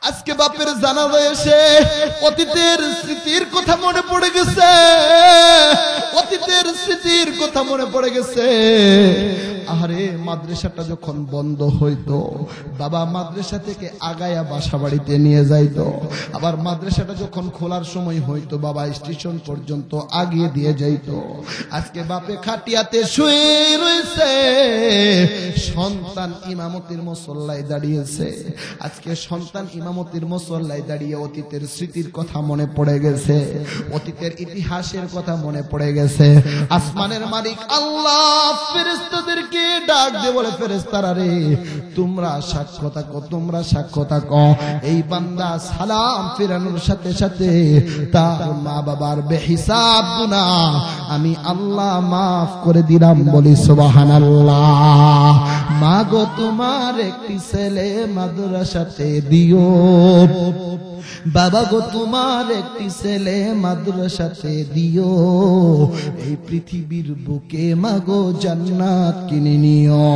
আজকে বাপের জানাজা এসে অতীতের স্মৃতির কথা মনে পড়ে গেছে, অতীতের স্মৃতির কথা মনে পড়ে গেছে। আরে মাদ্রাসাটা যখন বন্ধ হইতো, বাবা মাদ্রাসা থেকে আগায়া বাসা বাড়িতে নিয়ে যাইতো। আবার মাদ্রাসাটা যখন খোলার সময় হইতো, বাবা স্টেশন পর্যন্ত আগিয়ে দিয়ে যাইতো। আজকে বাপে খাটিয়াতে শুয়ে রয়েছে, সন্তান ইমামতির মুসল্লায় দাঁড়িয়েছে। আজকে সন্তান ইমামতির মুসল্লায় দাঁড়িয়ে অতীতের স্মৃতির কথা মনে পড়ে গেছে, অতীতের ইতিহাসের কথা মনে পড়ে গেছে। আসমানের মালিক আল্লাহ ফেরেশতাদেরকে ডাক দিয়ে বলে, ফেরেশতারা রে, তোমরা সাক্ষ্য থাকো, তোমরা সাক্ষ্য থাকো। এই বান্দা সালাম ফিরানোর সাথে সাথে তার মা বাবার বেহিসাব গুনাহ আমি আল্লাহ মাফ করে দিলাম। বলি সুবহানাল্লাহ। মা গো তোমার একটি ছেলে মাদ্রাসাতে দিও, বাবা গো তোমার একটি ছেলে মাদ্রাসাতে দিও। এই পৃথিবীর বুকে মাগো জান্নাত কিনে নিও,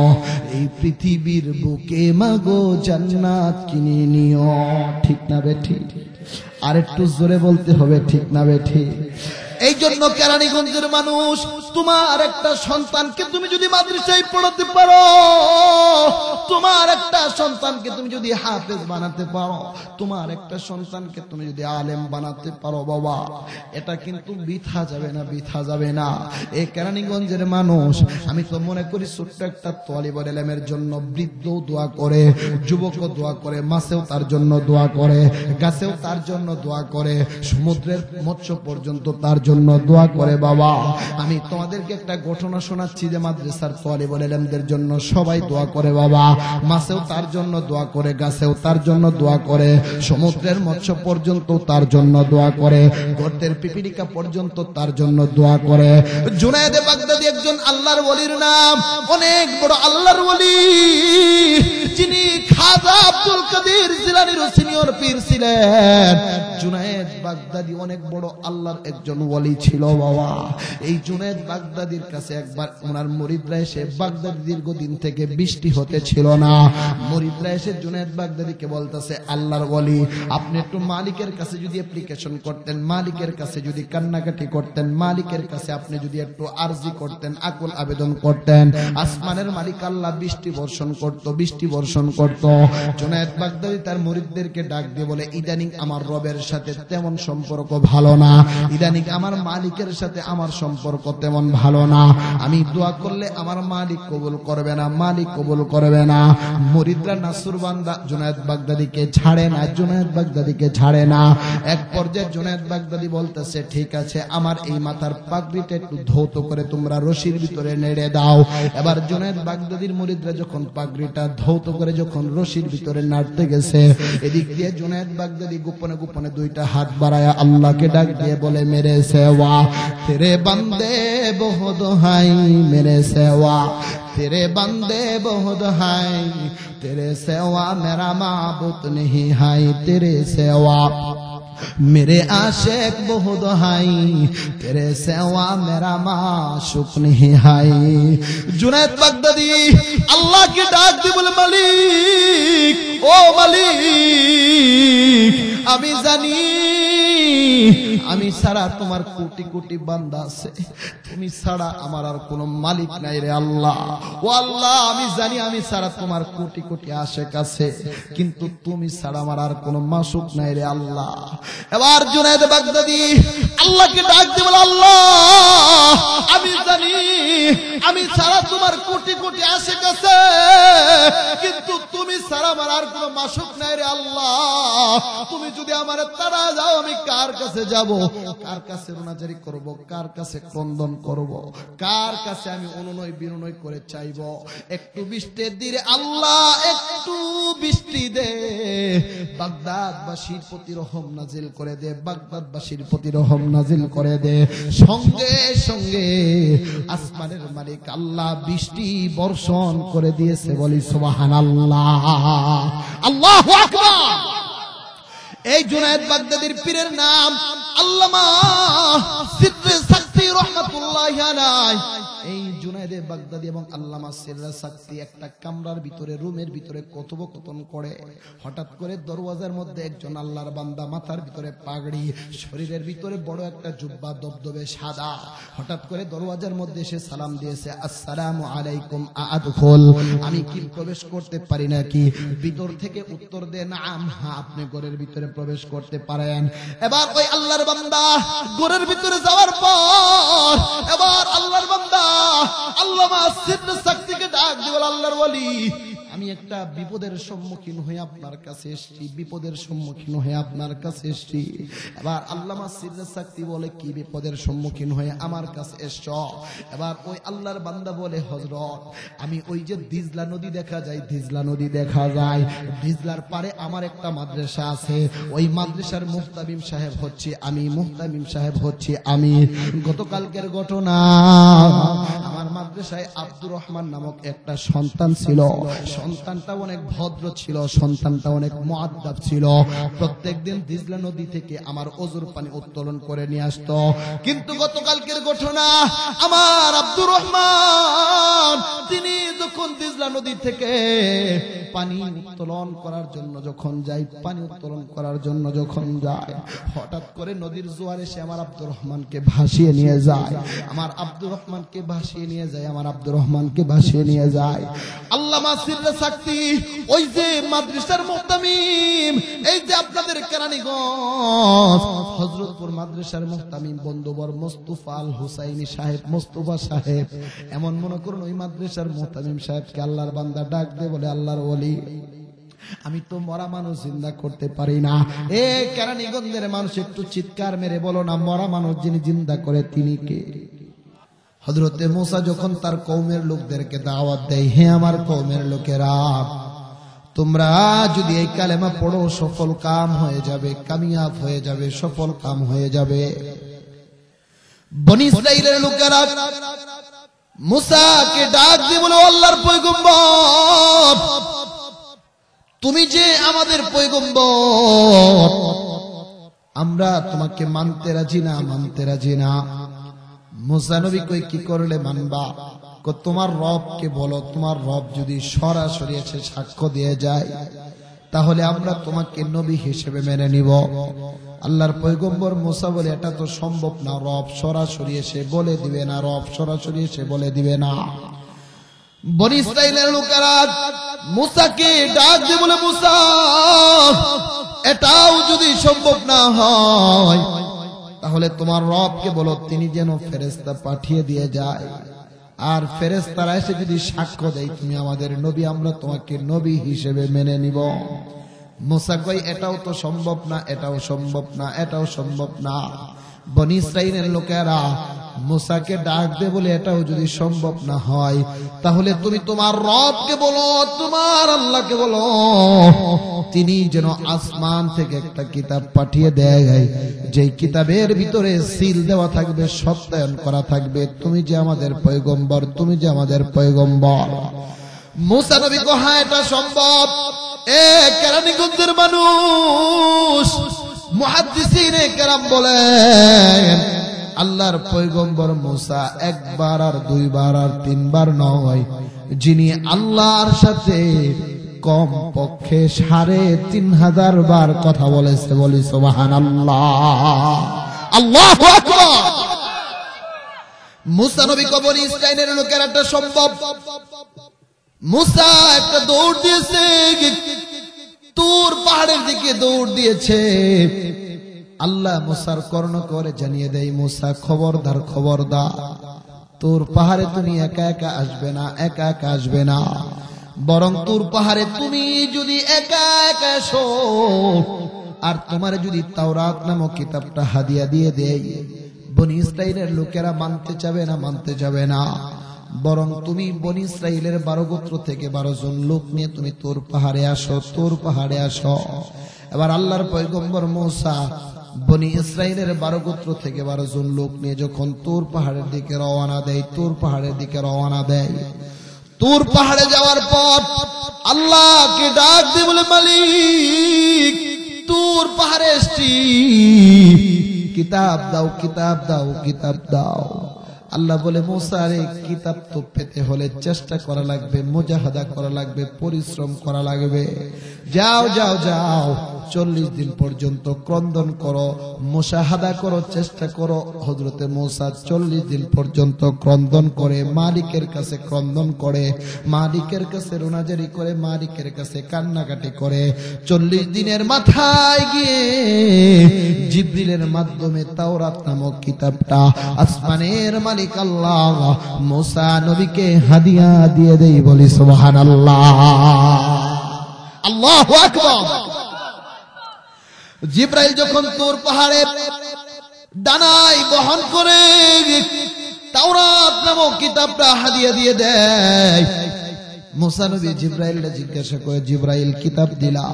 এই পৃথিবীর বুকে মাগো জান্নাত কিনে নিও। ঠিক না বেঠি? আর একটু জোরে বলতে হবে, ঠিক না বেঠি? এই জন্য কেরানীগঞ্জের মানুষ, তোমার একটা সন্তানকে তুমি যদি মাদ্রাসায় পড়াতে পারো, তোমার একটা সন্তানকে তুমি যদি হাফেজ বানাতে পারো, তোমার একটা সন্তানকে তুমি যদি আলেম বানাতে পারো, বাবা এটা কিন্তু বৃথা যাবে না, বৃথা যাবে না। এই কেরানীগঞ্জের মানুষ, আমি তো মনে করি ছোট্ট একটা তালিবুল ইলমের জন্য বৃদ্ধও দোয়া করে, যুবকও দোয়া করে, মাছেও তার জন্য দোয়া করে, গাছেও তার জন্য দোয়া করে, সমুদ্রের মৎস্য পর্যন্ত তার জন্য দোয়া করে। বাবা আমি তোমাদেরকে একটা ঘটনা শোনাচ্ছি যে মাদ্রাসার তালিবুল ইলমদের জন্য সবাই দোয়া করে। বাবা মাছেও তার জন্য দোয়া করে, গাছেও তার জন্য দোয়া করে, সমুদ্রের মৎস্য পর্যন্ত তার জন্য দোয়া করে, গর্তের পিপিলিকা পর্যন্ত তার জন্য দোয়া করে। জুনায়েদ বাগদাদী একজন আল্লাহর ওলির নাম, অনেক বড় আল্লাহর ওলি, যিনি খাজা আব্দুল কাদের জিলানীর সিনিয়র পীর ছিলেন। জুনায়েদ বাগদাদী অনেক বড় আল্লাহর একজন ওলি ছিল। বাবা এই জুনায়েদ বাগদাদীর কাছে একবার ওনার মুরিদরা এসে, বাগদাদ দীর্ঘদিন থেকে বৃষ্টি হতে ছিল না, মুরিদরা এসে জুনায়েদ বাগদাদীকে বলতেছে, আল্লাহর ওলি আপনি একটু মালিকের কাছে যদি অ্যাপ্লিকেশন করতেন, মালিকের কাছে যদি কান্নাকাটি করতেন, মালিকের কাছে আপনি যদি একটু আরজি করতেন, আকুল আবেদন করতেন, আসমানের মালিক আল্লাহ বৃষ্টি বর্ষণ করত, বৃষ্টি বর্ষণ করত। জুনায়েদ বাগদাদী তার মুরিদদেরকে ডাক দিয়ে বলে, ইদানিং আমার রবের সাথে তেমন সম্পর্ক ভালো না, ইদানিং আমার মালিকের সাথে আমার সম্পর্ক তেমন ভালো না, আমি দোয়া করলে আমার মালিক কবুল করবে না, মালিক কবুল করবে না। মুরিদরা নাসুরবান্দা জুনায়েদ বাগদাদীকে ছাড়ে না, জুনায়েদ বাগদাদীকে ছাড়ে না। এক পর্যায়ে জুনায়েদ বাগদাদী বলতেছে, ঠিক আছে আমার এই মাথার পাগড়িটা একটু ধৌত করে তোমরা রশির ভিতরে নেড়ে দাও। এবার জুনায়েদ বাগদাদীর মুরিদরা যখন পাগড়িটা ধৌত করে যখন রশির ভিতরে নাড়তে গেছে, এদিক দিয়ে জুনায়েদ বাগদাদী গোপনে গোপনে দুইটা হাত বাড়ায়া আল্লাহকে ডাক দিয়ে বলে, মেরে সেওয়া তেরে বান্দে বহুত হাই, মেরে সেওয়া तेरे बंदे बहुत हाय, तेरे सेवा मेरा माबूद नहीं हाय, तेरे सेवा मेरे आशिक बहुत हाय, तेरे सेवा मेरा माशूक नहीं हाय। जुनैद बागदादी अल्लाह की डाक दी बोले, मालिक ओ मालिक আমি জানি আমি ছাড়া তোমার কোটি কোটি বান্দা আছে, তুমি ছাড়া আমার আর কোনো মালিক নাই রে আল্লাহ। ও আল্লাহ আমি জানি আমি ছাড়া তোমার কোটি কোটি আশিক আছে, কিন্তু তুমি ছাড়া আমার আর কোনো মাসুক নাই রে আল্লাহ। এবার জুনায়েদ বাগদাদী আল্লাহকে ডাক দিয়ে বলে, আল্লাহ আমি জানি আমি ছাড়া তোমার কোটি কোটি আশিক আছে, কিন্তু তুমি ছাড়া আমার আর কোনো মাসুক নাই রে আল্লাহ। তুমি যদি আমার তারা যাও, আমি কার কাছে যাব, কার কাছে রুনাজারি করব, কার কাছে ক্রন্দন করব, কার কাছে আমি অনুনয় বিনয় করে চাইব? একটু বৃষ্টি দিরে আল্লাহ, একটু বৃষ্টি দে, বাগদাদবাসীর প্রতি রহম নাজিল করে দে, বাগদাদবাসীর প্রতি রহম নাজিল করে দে। সঙ্গে সঙ্গে আসমানের মালিক আল্লাহ বৃষ্টি বর্ষণ করে দিয়েছে। বলি সুবহানাল্লাহ, আল্লাহু আকবার। এই জুনায়েদ বাগদাদীর পীরের নাম আল্লামা সিদ্দিক সাকতি রাহমাতুল্লাহি আলাইহি এই জুনায়েদে বাগদাদি এবং আল্লামা সিররা সাকতি একটা কামরার ভিতরে রুমের ভিতরে কথোপকথন করে হঠাৎ করে দরওয়াজার মধ্যে একজন আল্লাহর বান্দা মাথার ভিতরে পাগড়ি শরীরের ভিতরে বড় একটা জুব্বা দবদবে সাদা হঠাৎ করে দরওয়াজার মধ্যে এসে সালাম দিয়েছে আসসালামু আলাইকুম আদখুল আমি কি প্রবেশ করতে পারি নাকি ভিতর থেকে উত্তর দেন নাম হ্যাঁ আপনি ঘরের ভিতরে প্রবেশ করতে পারেন এবার ওই আল্লাহর বান্দা ঘরের ভিতরে যাওয়ার পর এবার আল্লাহর বান্দা আল্লামা সিররা সাকতিকে ডাক দিয়ে আল্লাহর ওলি আমি একটা বিপদের সম্মুখীন হয়ে আপনার কাছে এসেছি বিপদের সম্মুখীন হয়ে আপনার কাছে এসেছি এবার আল্লামা সিররা সাকতি বলে কি বিপদের সম্মুখীন হয়ে আমার কাছে এসছো এবার ওই আল্লাহর বান্দা বলে হযরত আমি ওই যে দিজলা নদী দেখা যায় দিজলা নদী দেখা যায় দিজলার পারে আমার একটা মাদ্রাসা আছে ওই মাদ্রাসার মুহতামিম সাহেব হচ্ছে আমি মুহতামিম সাহেব হচ্ছে আমি গতকালকের ঘটনা আমার মাদ্রাসায় আব্দুর রহমান নামক একটা সন্তান ছিল সন্তানটা অনেক ভদ্র ছিল সন্তানটা অনেক মুআদ্দাব ছিল প্রত্যেকদিন দিজলা নদী থেকে আমার ওযুর পানি উত্তোলন করে নিয়ে আসতো কিন্তু গতকালকের ঘটনা আমার আব্দুর রহমান তিনি যখন দিজলা নদী থেকে পানি উত্তোলন করার জন্য যখন যায় পানি উত্তোলন করার জন্য যখন যায় হঠাৎ করে নদীর জোয়ার এসে আমার আব্দুর রহমানকে ভাসিয়ে নিয়ে যায় আমার আব্দুর রহমানকে ভাসিয়ে নিয়ে যায় আমার আব্দুর রহমানকে ভাসিয়ে নিয়ে যায় আল্লামা সিররা সাকতি ওই যে মাদ্রাসার মুহতামিম এই যে আপনাদের কেরানীগঞ্জ হযরতপুর মাদ্রাসার মুহতামিম বন্ধুবর মুস্তাফা আল হুসাইনি সাহেব মুস্তাফা সাহেব এমন মনে করুন ওই মাদ্রাসার মুহতামিম সাহেবকে আল্লাহর বান্দা ডাক দিয়ে বলে আল্লাহর ওলি আমি তো মরা মানুষ জিন্দা করতে পারি না এ কেরানীগঞ্জের মানুষ একটু চিৎকার মেরে বলো না মরা মানুষ যিনি জিন্দা করে তিনি কে হযরতে মূসা যখন তার কওমের লোকদেরকে দাওয়াত দেয় হে আমার কওমের লোকেরা তোমরা যদি এই কালেমা পড়ো সফল কাম হয়ে যাবে কামিয়াব হয়ে যাবে সফল কাম হয়ে যাবে বনি ইসরাইলের লোকেরা মূসাকে ডাক দিয়ে বলে আল্লাহর পয়গম্বর তুমি যে আমাদের পয়গম্বর আমরা তোমাকে মানতে রাজি না মানতে রাজি না মূসা নবী কই কি করলে মানবা তোমার রবকে বলো তোমার রব যদি সরাসরি এসে সাক্ষ্য দিয়ে যায় তাহলে আমরা তোমাকে নবী হিসেবে মেনে নিব আল্লাহর পয়গম্বর মূসা বলে এটা তো সম্ভব না রব সরাসরি এসে বলে দিবে না রব সরাসরি এসে বলে দিবে না বনি ইসরাইলের লোকেরা মূসাকে ডাক দিয়ে বলে মূসা এটাও যদি সম্ভব না হয় তাহলে তোমার রবকে বলো তিনি যেন ফেরেশতা পাঠিয়ে দিয়ে যায় আর ফেরেশতারা এসে যদি সাক্ষ্য দেয় তুমি আমাদের নবী আমরা তোমাকে নবী হিসেবে মেনে নিব মূসা কই এটাও তো সম্ভব না এটাও সম্ভব না এটাও সম্ভব না বনি ইসরাইলের লোকেরা মূসাকে ডাক দে বলে এটাও যদি সম্ভব না হয় তাহলে তুমি তোমার রবকে বলো তোমার আল্লাহকে বলো তিনি যেন আসমান থেকে একটা কিতাব পাঠিয়ে দেয় যেই কিতাবের ভিতরে সিল দেওয়া থাকবে সত্যায়ন করা থাকবে তুমি যে আমাদের পয়গম্বর তুমি যে আমাদের পয়গম্বর মূসা নবী কো হ্যাঁ এটা সম্ভব এ কেরানীগঞ্জের মানুষ মুহাদ্দিসিনে কেরাম বলেন আল্লাহর পয়গম্বর মূসা একবার আর দুইবার আর তিনবার নয় যিনি আল্লাহর সাথে কম পক্ষে ৩৫০০ বার কথা বলেছে বলি সুবহানাল্লাহ আল্লাহু আকবার মূসা নবী বনি ইসরাইলের লোকের একটা সম্ভব মূসা একটা দৌড় দিয়েছে তুর পাহাড়ের দিকে দৌড় দিয়েছে আল্লাহ মূসার কর্ণ করে জানিয়ে দেয় মূসা খবরদার খবরদার তুর পাহাড়ে তুমি একা একা আসবে না একা একা আসবে না বরং তুর পাহাড়ে তুমি যদি একা একা এসো আর তোমার যদি তাওরাত নামক কিতাবটা হাদিয়া দিয়ে দেয় বনি ইসরাইলের লোকেরা মানতে যাবে না বরং তুমি বনি ইসরাইলের 12 গোত্র থেকে 12 জন লোক নিয়ে তুমি তুর পাহাড়ে আসো এবার আল্লাহর পয়গম্বর মূসা বনি ইসরাইলের 12 গোত্র থেকে 12 জন লোক নিয়ে যখন তুর পাহাড়ের দিকে রওনা দেয় তুর পাহাড়ে যাওয়ার পর আল্লাহকে ডাক দিয়ে বলে মালিক তুর পাহাড়ে এসেছি কিতাব দাও আল্লাহ বলে মুসা রে কিতাব তো পেতে হলে চেষ্টা করা লাগবে, মুজাহাদা করা লাগবে, পরিশ্রম করা লাগবে। যাও যাও যাও 40 দিন পর্যন্ত ক্রন্দন করো, মুশাহাদা করো, চেষ্টা করো। হযরতে মুসা 40 দিন পর্যন্ত ক্রন্দন করে, মালিকের কাছে ক্রন্দন করে, মালিকের কাছে রোনাজারি করে, মালিকের কাছে কান্নাকাটি করে। 40 দিনের মাথায় গিয়ে জিবরিলের মাধ্যমে তাওরাত নামক কিতাবটা আসমানের মালিক আল্লাহ মুসা নবীকে হাদিয়া দিয়ে দেই। বলি সুবহানাল্লাহ, আল্লাহু আকবার। জিবরাইল যখন তুর পাহাড়ে ডানায় বহন করে তাওরাত নামক কিতাবটা হাদিয়া দিয়ে দেয়, মুসা নবী জিবরাইলকে জিজ্ঞাসা করে, জিবরাইল কিতাব দিলা,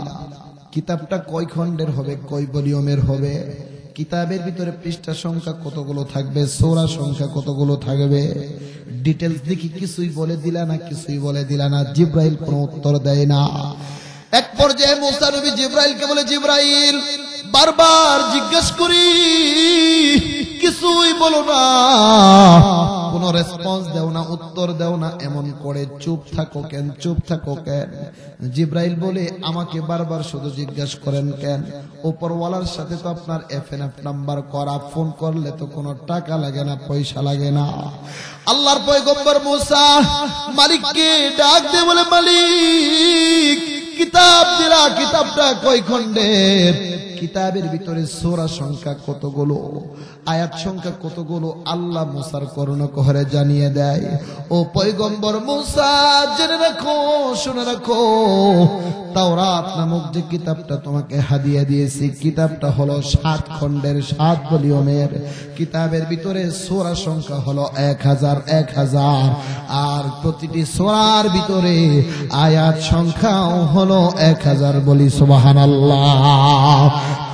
কিতাবটা কয় খণ্ডের হবে, কয় ভলিউমের হবে, কিতাবের ভিতরে পৃষ্ঠা সংখ্যা কতগুলো থাকবে, সূরা সংখ্যা কতগুলো থাকবে, ডিটেইলস দেখি কিছুই বলে দিলা না, কিছুই বলে দিলা না। জিবরাইল কোনো উত্তর দেয় না। এক পর্যায়ে মুসা নবী জিবরাইলকে বলে, জিবরাইল বারবার জিজ্ঞেস করি কিছুই বলো না, কোনো রেসপন্স দাও না, উত্তর দাও না, এমন করে চুপ থাকো কেন, চুপ থাকো কেন? জিবরাইল বলে, আমাকে বারবার শুধু জিজ্ঞাসা করেন কেন? উপরওয়ালার সাথে তো আপনার এফএনএফ নাম্বার করা, ফোন করলে তো কোনো টাকা লাগে না, পয়সা লাগে না। আল্লাহর পয়গম্বর মুসা মালিককে ডাক দিয়ে বলে, মালিক কিতাব দিলা, কিতাবটা কয় খণ্ডের, কিতাবের ভিতরে সূরা সংখ্যা কতগুলো, আয়াত সংখ্যা কতগুলো, আল্লাহ মুসার কর্ণকুহরে জানিয়ে দেয়। ও পয়গম্বর মুসা জেনে রাখো, শুনে রাখো, তাওরাত নামক যে কিতাবটা তোমাকে হাদিয়া দিয়েছি, কিতাবটা হলো 7 খণ্ডের, 7 ভলিউমের। কিতাবের ভিতরে সূরা সংখ্যা হলো 1000, আর প্রতিটি সূরার ভিতরে আয়াত সংখ্যাও হলো 1000। বলি সুবহানাল্লাহ।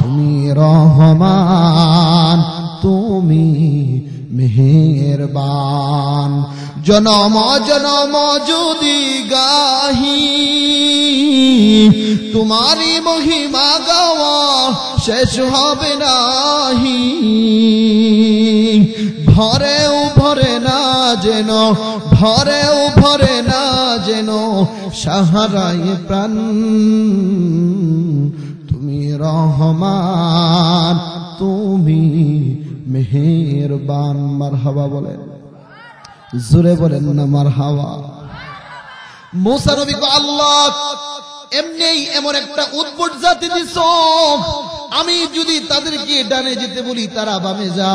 তুমি রহমান, তুমি মেহেরবান, জনম জনম যদি গাহি তোমারি মহিমা গাওয়া শেষ হবে নাহি, ভরেও ভরে না যেন, ভরেও ভরে না যেন সাহারায় প্রাণ, তুমি রহমান, তুমি মেহেরবান। মারহাবা বলেন, জোরে বলেন না মারহাবা। মুসা নবীকে আল্লাহ এমনি এমন একটা উদ্ভট জাতি দিছো, আমি যদি তাদেরকে ডানে যেতে বলি তারা বামে যা,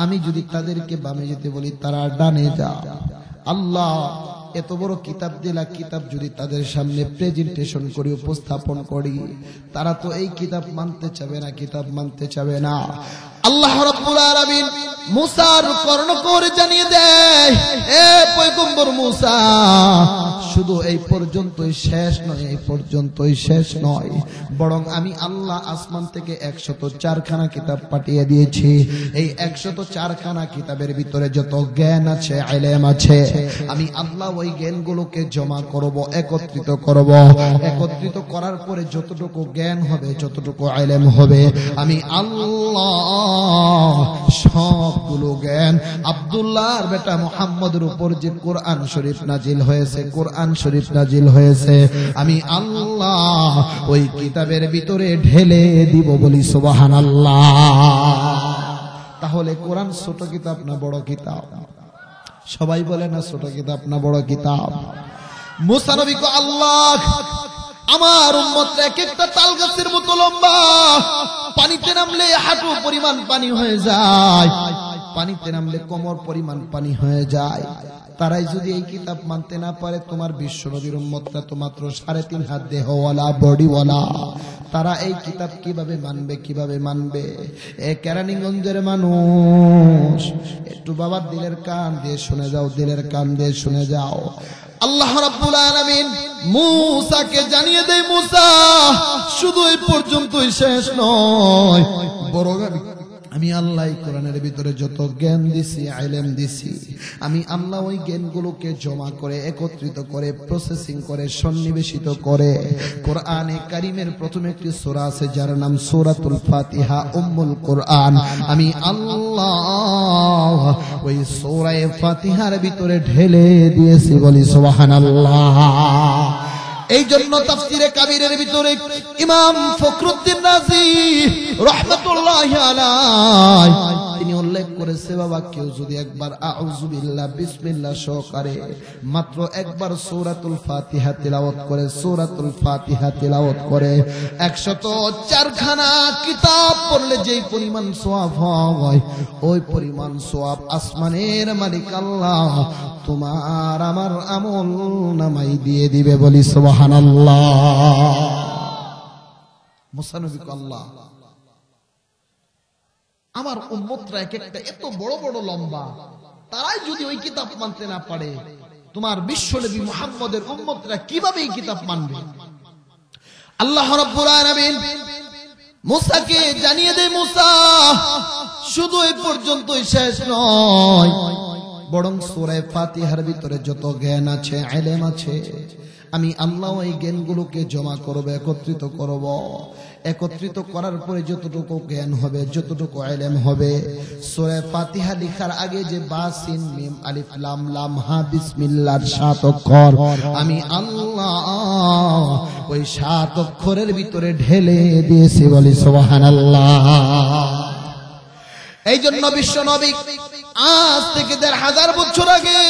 আমি যদি তাদেরকে বামে যেতে বলি তারা ডানে যা। আল্লাহ এত বড় কিতাব দিলা, কিতাব যদি তাদের সামনে প্রেজেন্টেশন করি, উপস্থাপন করি, তারা তো এই কিতাব মানতে চাবে না, কিতাব মানতে চাবে না। আল্লাহ রাব্বুল আলামিন মুসার কর্ণকুহরে জানিয়ে দেয়, এ পয়গম্বর মুসা, শুধু এই পর্যন্তই শেষ নয়, এই পর্যন্তই শেষ নয়, বরং আমি আল্লাহ আসমান থেকে 104 খানা কিতাব পাঠিয়ে দিয়েছি। এই 104 খানা কিতাবের ভিতরে যত জ্ঞান আছে, ইলম আছে, আমি আল্লাহ ওই জ্ঞানগুলোকে জমা করব, একত্রিত করব। একত্রিত করার পরে যতটুকু জ্ঞান হবে, যতটুকু ইলম হবে, আমি আল্লাহ সবগুলো জ্ঞান আব্দুল্লাহর বেটা মুহাম্মদের উপর যে কোরআন শরীফ নাজিল হয়েছে, কোরআন শরীফ নাজিল হয়েছে, আমি আল্লাহ ওই কিতাবের ভিতরে ঢেলে দিব। বলি সুবহানাল্লাহ। তাহলে কোরআন ছোট কিতাব না বড় কিতাব? সবাই বলে না ছোট কিতাব না বড় কিতাব? মুসা নবীকে আল্লাহ, আমার উম্মতরা এক একটা তাল গাছের মতো লম্বা, পানিতে নামলে হাঁটু পরিমাণ পানি হয়ে যায়, পানিতে নামলে কোমর পরিমাণ পানি হয়ে যায়। তারাই যদি এই কিতাব মানতে না পারে, তোমার বিশ্ব নবীর উম্মতরা তো মাত্র 3.5 হাত দেহওয়ালা, বডিওয়ালা, তারা এই কিতাব কিভাবে মানবে, কিভাবে মানবে? এ কেরানীগঞ্জের মানুষ, একটু বাবার দিলের কান দিয়ে শুনে যাও, দিলের কান দিয়ে শুনে যাও। আল্লাহ রাব্বুল আলামিন মুসাকে জানিয়ে দেয়, মুসা শুধু এই পর্যন্তই শেষ নয়, বরং আমি আমি আল্লাহ কোরআনের ভিতরে যত জ্ঞান দিছি, ইলম দিছি, আমি আল্লাহ ওই জ্ঞানগুলোকে জমা করে, একত্রিত করে, প্রসেসিং করে, সন্নিবেশিত করে কোরআনে কারীমের প্রথম একটি সূরা আছে যার নাম সূরাতুল ফাতিহা, উম্মুল কোরআন। আমি আল্লাহ ওই সূরা ফাতিহার ভিতরে ঢেলে দিয়েছি, বলি সুবহানাল্লাহ। এই জন্য তাফসীরে কাবীরের ভিতরে ইমাম ফখরুদ্দীন রাজি রাহমাতুল্লাহি আলাইহি তিনি উল্লেখ করেছে, বাবা কেউ যদি একবার আউযু বিল্লাহ বিসমিল্লাহ সহকারে মাত্র একবার সূরাতুল ফাতিহা তিলাওয়াত করে, সূরাতুল ফাতিহা তিলাওয়াত করে 104 খানা কিতাব পড়লে যেই পরিমাণ সওয়াব হয়, ওই পরিমাণ সওয়াব আসমানের মালিক আল্লাহ তোমার আমার আমল নামাই দিয়ে দিবে, বলি সুবহানাল্লাহ। মুসানবী আল্লাহ আমার উম্মতরা এক একটা এত বড় বড় লম্বা, তারাই যদি ওই কিতাব মানতে না পারে, তোমার বিশ্বনবী মুহাম্মদের উম্মতরা কিভাবে এই কিতাব মানবে? আল্লাহ রাব্বুল আলামিন মুসাকে জানিয়ে দেয়, মুসা শুধু এই পর্যন্তই শেষ নয়, বরং সূরা ফাতিহার ভিতরে যত জ্ঞান আছে, ইলম আছে, আমি আল্লাহ এই জ্ঞানগুলোকে জমা করব, একত্রিত করব। একত্রিত করার পরে যতটুকু জ্ঞান হবে, যতটুকু ইলম হবে, সূরা ফাতিহা লেখার আগে যে বা সিন মিম আলিফ লাম লাম হা বিসমিল্লাহর 7 অক্ষর, আমি আল্লাহ ওই 7 অক্ষরের ভিতরে ঢেলে দিয়েছি, বলি সুবহানাল্লাহ। এই জন্য বিশ্ব নবী আজ থেকে 1500 বছর আগে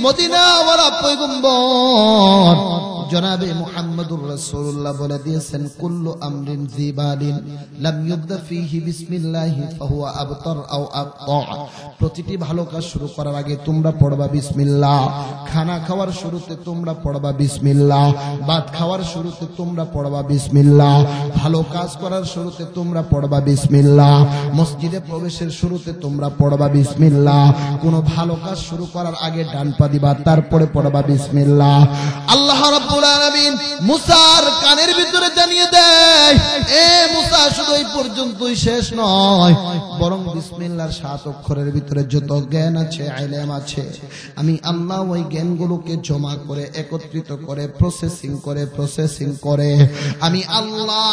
মদিনাওয়ালা পয়গম্বর জনাবে মুহাম্মদুর রাসূলুল্লাহ বলে দিয়েছেন, কুল্লু আমরিন জিবালিন লাম ইউবদা ফীহি বিসমিল্লাহি ফাহুয়া আবতার আও আক্তা। প্রতিটি ভালো কাজ শুরু করার আগে তোমরা পড়বা বিসমিল্লাহ, খানা খাওয়ার শুরুতে তোমরা পড়বা বিসমিল্লাহ, ভাত খাওয়ার শুরুতে তোমরা পড়বা বিসমিল্লাহ, ভালো কাজ করার শুরুতে তোমরা পড়বা বিসমিল্লাহ, মসজিদে প্রবেশের শুরুতে তোমরা পড়বা বিসমিল্লাহ, কোনো ভালো কাজ শুরু করার আগে ডান পা দিবা, তারপরে পড়বা বিসমিল্লাহ। আল্লাহ রাব্বুল আলামিন মুসার কানের ভিতরে জানিয়ে দেয়, এ মুসা শুধু এই পর্যন্তই শেষ নয়, বরং বিসমিল্লাহর 7 অক্ষরের ভিতরে যত জ্ঞান আছে, ইলম আছে, আমি আল্লাহ ওই জ্ঞানগুলোকে জমা করে, একত্রিত করে, প্রসেসিং করে আমি আল্লাহ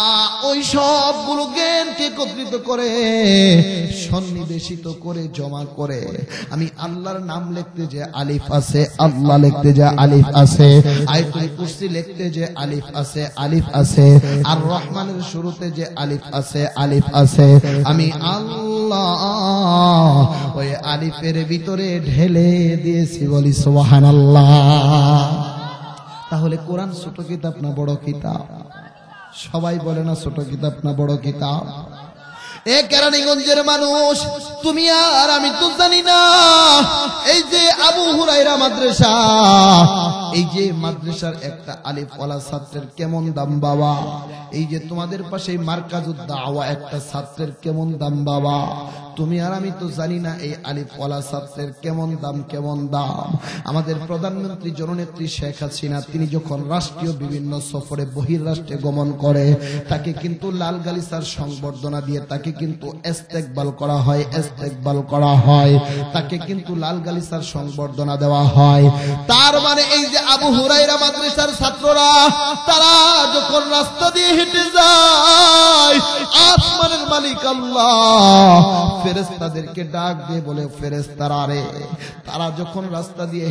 ওই সবগুলো জ্ঞানকে একত্রিত করে, সন্নিবেশিত করে, জমা করে, আমি আল্লাহর নাম লিখতে যে আলিফ আছে, আল্লাহ লিখতে যে আলিফ আছে, আয়াতুল কুরসি লিখতে যে আলিফ আছে, আলিফ আছে, আর রহমানের শুরুতে যে আলিফ আছে, আলিফ আছে, আমি আল্লাহ ওই আলিফের ভিতরে ঢেলে দিয়েছি, বলি সুবহানাল্লাহ। তাহলে কোরআন ছোট কিতাব না বড় কিতাব? সবাই বলে না ছোট কিতাব না বড় কিতাব? এ কেরানীগঞ্জের মানুষ, তুমি আর আমি তো জানি না, এই যে আবু হুরায়রা মাদ্রাসা, এই যে মাদ্রাসার একটা আলিফওয়ালা ছাত্রের কেমন দাম বাবা, এই যে তোমাদের পাশে মার্কাজুদ দাওয়া একটা ছাত্রের কেমন দাম বাবা, তুমি আর আমি তো জানি না এই আলিফওয়ালা ছাত্রের কেমন দাম। আমাদের প্রধানমন্ত্রী জননেত্রী শেখ হাসিনা তিনি যখন রাষ্ট্রীয় বিভিন্ন সফরে বহির্রাষ্ট্রে গমন করে, তাকে কিন্তু লাল গালিচার সংবর্ধনা দিয়ে তাকে কিন্তু ইস্তেকবাল করা হয়, তাকে কিন্তু লাল গালিচার সংবর্ধনা দেওয়া হয়। তার মানে এই যে আবু হুরায়রা মাদ্রাসার ছাত্ররা, তারা যখন রাস্তা দিয়ে হেঁটে যায়, আসমানের মালিক আল্লাহ ফেরেশতাদেরকে ডাক দিয়ে বলে, ফেরেশতারা রে, তারা যখন রাস্তা দিয়ে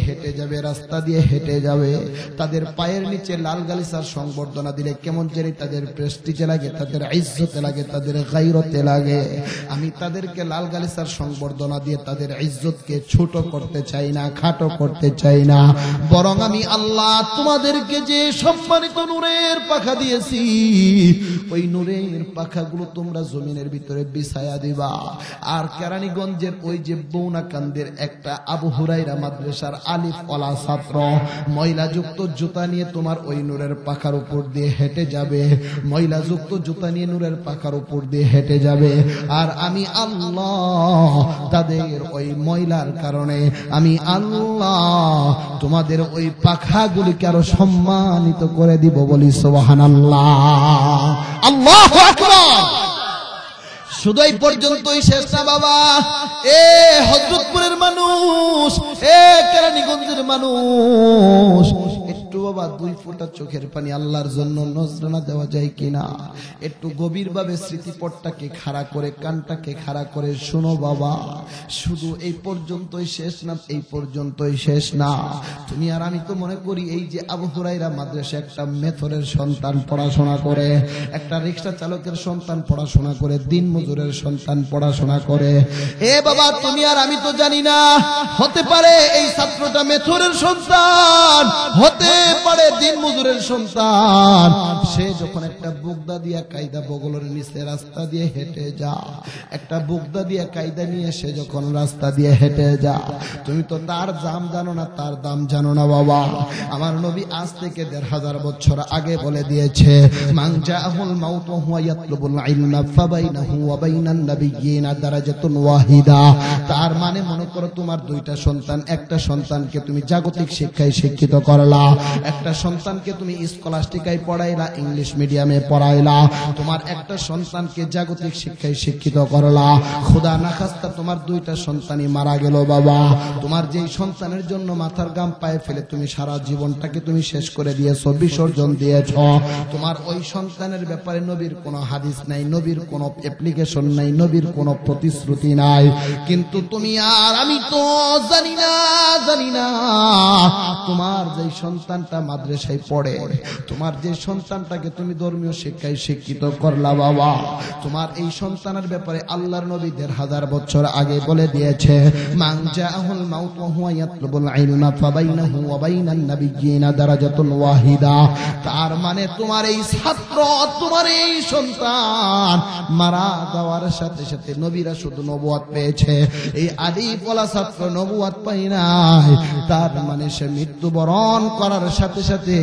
হেঁটে যাবে, তাদের পায়ের নিচে লাল গালিচার সংবর্ধনা দিলে কেমন জানি তাদের প্রেস্টিজে লাগে, তাদের ইজ্জতে লাগে, তাদের গায়রতে লাগে। আমি তাদেরকে লাল গালিচার সংবর্ধনা দিয়ে তাদের ইজ্জতকে ছোট করতে চাই না, খাটো করতে চাই না, বরং আমি আল্লাহ তোমাদেরকে যে সম্মানিত নূরের পাখা দিয়েছি, ওই নূরের পাখাগুলো তোমরা জমিনের ভিতরে বিছায়া দিবা। আর কেরানীগঞ্জের ওই যে বৌনাকান্দের একটা আবু হুরায়রা মাদ্রাসার আলিফওয়ালা ছাত্র ময়লাযুক্ত জুতা নিয়ে তোমার ওই নূরের পাখার উপর দিয়ে হেঁটে যাবে, ময়লাযুক্ত জুতা নিয়ে নূরের পাখার উপর দিয়ে হেঁটে যাবে, আর আমি আল্লাহ তাদের ওই ময়লার কারণে আমি আল্লাহ তোমাদের ওই পাখাগুলিকে আরো সম্মানিত করে দিব, বলি সুবহানাল্লাহ। আল্লাহু আকবার। শুধু এই পর্যন্তই শেষ না বাবা, এ হযরতপুরের মানুষ, এ কেরানীগঞ্জের মানুষ, একটু বাবা 2 ফোঁটা চোখের পানি আল্লাহর জন্য নজরানা দেওয়া যায় কিনা? একটু গভীরভাবে স্মৃতিপটটাকে খাড়া করে, কানটাকে খাড়া করে শোনো বাবা। শুধু এই পর্যন্তই শেষ না, এই পর্যন্তই শেষ না। তুমি আর আমি তো মনে করি এই যে আবু হুরায়রা মাদ্রাসা একটা মেথরের সন্তান পড়াশোনা করে, একটা রিকশা চালকের সন্তান পড়াশোনা করে, দিন মজুরের সন্তান পড়াশোনা করে। এ বাবা তুমি আর আমি তো জানি না, হতে পারে এই ছাত্রটা মেথরের সন্তান, হতে পারে দিন মজুরের সন্তান। সে যখন একটা বুগদা দিয়া কায়দা বগলের নিচে রাস্তা দিয়ে হেঁটে যা, একটা বুগদা দিয়া কায়দা নিয়ে সে যখন রাস্তা দিয়ে হেঁটে যা, তুমি তো তার দাম জানো না, তার দাম জানো না বাবা। আমার নবী আজ থেকে 1500 বছর আগে বলে দিয়েছে, মান জাআহুল মাউত ওয়া হুয়া ইয়াতলুবুল ইলমা ফাবাইনাহু ওয়া বাইনান নাবিয়্যিনা দারাজাতুন ওয়াহিদা। তার মানে মনে করো তোমার 2টা সন্তান, একটা সন্তানকে তুমি জাগতিক শিক্ষায় শিক্ষিত করলা, একটা সন্তানকে তুমি স্কলাস্টিকায় পড়াইলা, ইংলিশ মিডিয়ামে পড়াইলা, তোমার একটা সন্তানকে জাগতিক শিক্ষায় শিক্ষিত করলা। খোদা না খাস্তা তোমার 2টা সন্তানই মারা গেল বাবা, তোমার যেই সন্তানের জন্য মাথার গাম পায়ে ফেলে তুমি সারা জীবনটাকে তুমি শেষ করে দিয়েছো, বিসর্জন দিয়েছ, তোমার ওই সন্তানের ব্যাপারে নবীর কোনো হাদিস নাই, নবীর কোনো অ্যাপ্লিকেশন নাই, নবীর কোনো প্রতিশ্রুতি নাই। কিন্তু তুমি আর আমি তো জানি না তোমার যে সন্তানটা মাদ্রাসায় পড়ে, তোমার যে সন্তানটাকে তুমি ধর্মীয় শিক্ষায় শিক্ষিত করলা বাবা, তোমার এই সন্তানের ব্যাপারে আল্লাহর নবী 1500 বছর আগে বলে দিয়েছে, মান জাআহুল মাউত ওয়া হুয়া ইয়াতলুবুল ইলমা ফাবাইনাহু ওয়া বাইনান নাবিয়্যিনা দারাজাতুন ওয়াহিদা। তার মানে তোমার এই ছাত্র, তোমার এই সন্তান মারা যাওয়ার সাথে সাথে নবীরা শুধু নবুয়ত পেয়েছে, এই আলিফ ওয়ালা ছাত্র নবুয়ত পায় নাই। তার মানে সে মৃত্যুবরণ করার সাথে সাথে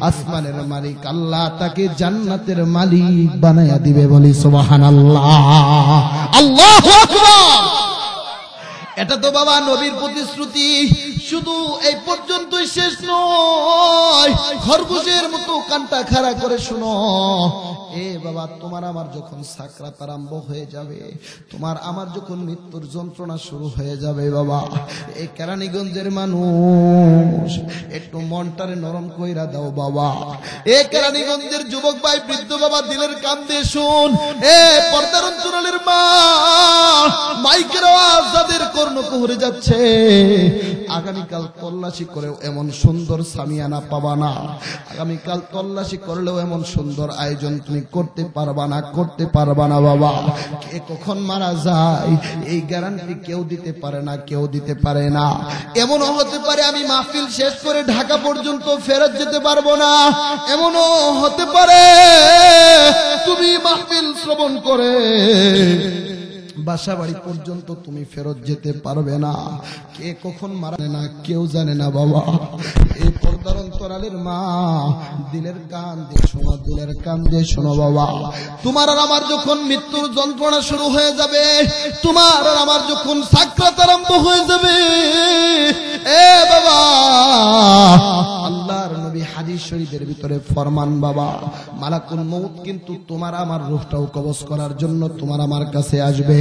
আসমানের মালিক আল্লাহ তাকে জান্নাতের মালিক বানায়া দিবে, বলি সুবহানাল্লাহ, আল্লাহু আকবার। এটা তো বাবা নবীর প্রতিশ্রুতি। শুধু এই পর্যন্তই শেষ নয়, খরগোশের মতো কানটা খাড়া করে শুনো। এ বাবা তোমার আমার যখন সাকরাত আরম্ভ হয়ে যাবে, তোমার আমার যখন মৃত্যুর যন্ত্রণা শুরু হয়ে যাবে বাবা, এই কেরানীগঞ্জের মানুষ একটু মনটারে নরম কইরা দাও বাবা। এ কেরানীগঞ্জের যুবক ভাই, বৃদ্ধ বাবা, দিলের কান দিয়ে শুন। এ পর্দার অন্তরালের মা, মাইকের আওয়াজ যাদের কর্ণকুহরে যাচ্ছে, আগামীকাল তল্লাশি করেও এমন সুন্দর সামিয়ানা পাবা না, আগামীকাল তল্লাশি করলেও এমন সুন্দর আয়োজন তুমি করতে পারবা না বাবা। কে কখন মারা যায় এই গ্যারান্টি কেউ দিতে পারে না, কেউ দিতে পারে না। এমনও হতে পারে আমি মাহফিল শেষ করে ঢাকা পর্যন্ত ফেরত যেতে পারবো না, এমনও হতে পারে তুমি মাহফিল শ্রবণ করে বাসা বাড়ি পর্যন্ত তুমি ফেরত যেতে পারবে না। কে কখন মারা না কেউ জানে না বাবা। এই পর্দার অন্তরালের মা, দিলের কান দিয়ে শোনো, দিলের কান দিয়ে শোনো বাবা। তোমার আর আমার যখন মৃত্যুর যন্ত্রণা শুরু হয়ে যাবে, তোমার আর আমার যখন সাকরাত আরম্ভ হয়ে যাবে, এ বাবা আল্লাহর নবী হাদিস শরীফের ভিতরে ফরমান বাবা, মালাকুল মউত কিন্তু তোমার আমার রূহটাও কবজ করার জন্য তোমার আমার কাছে আসবে।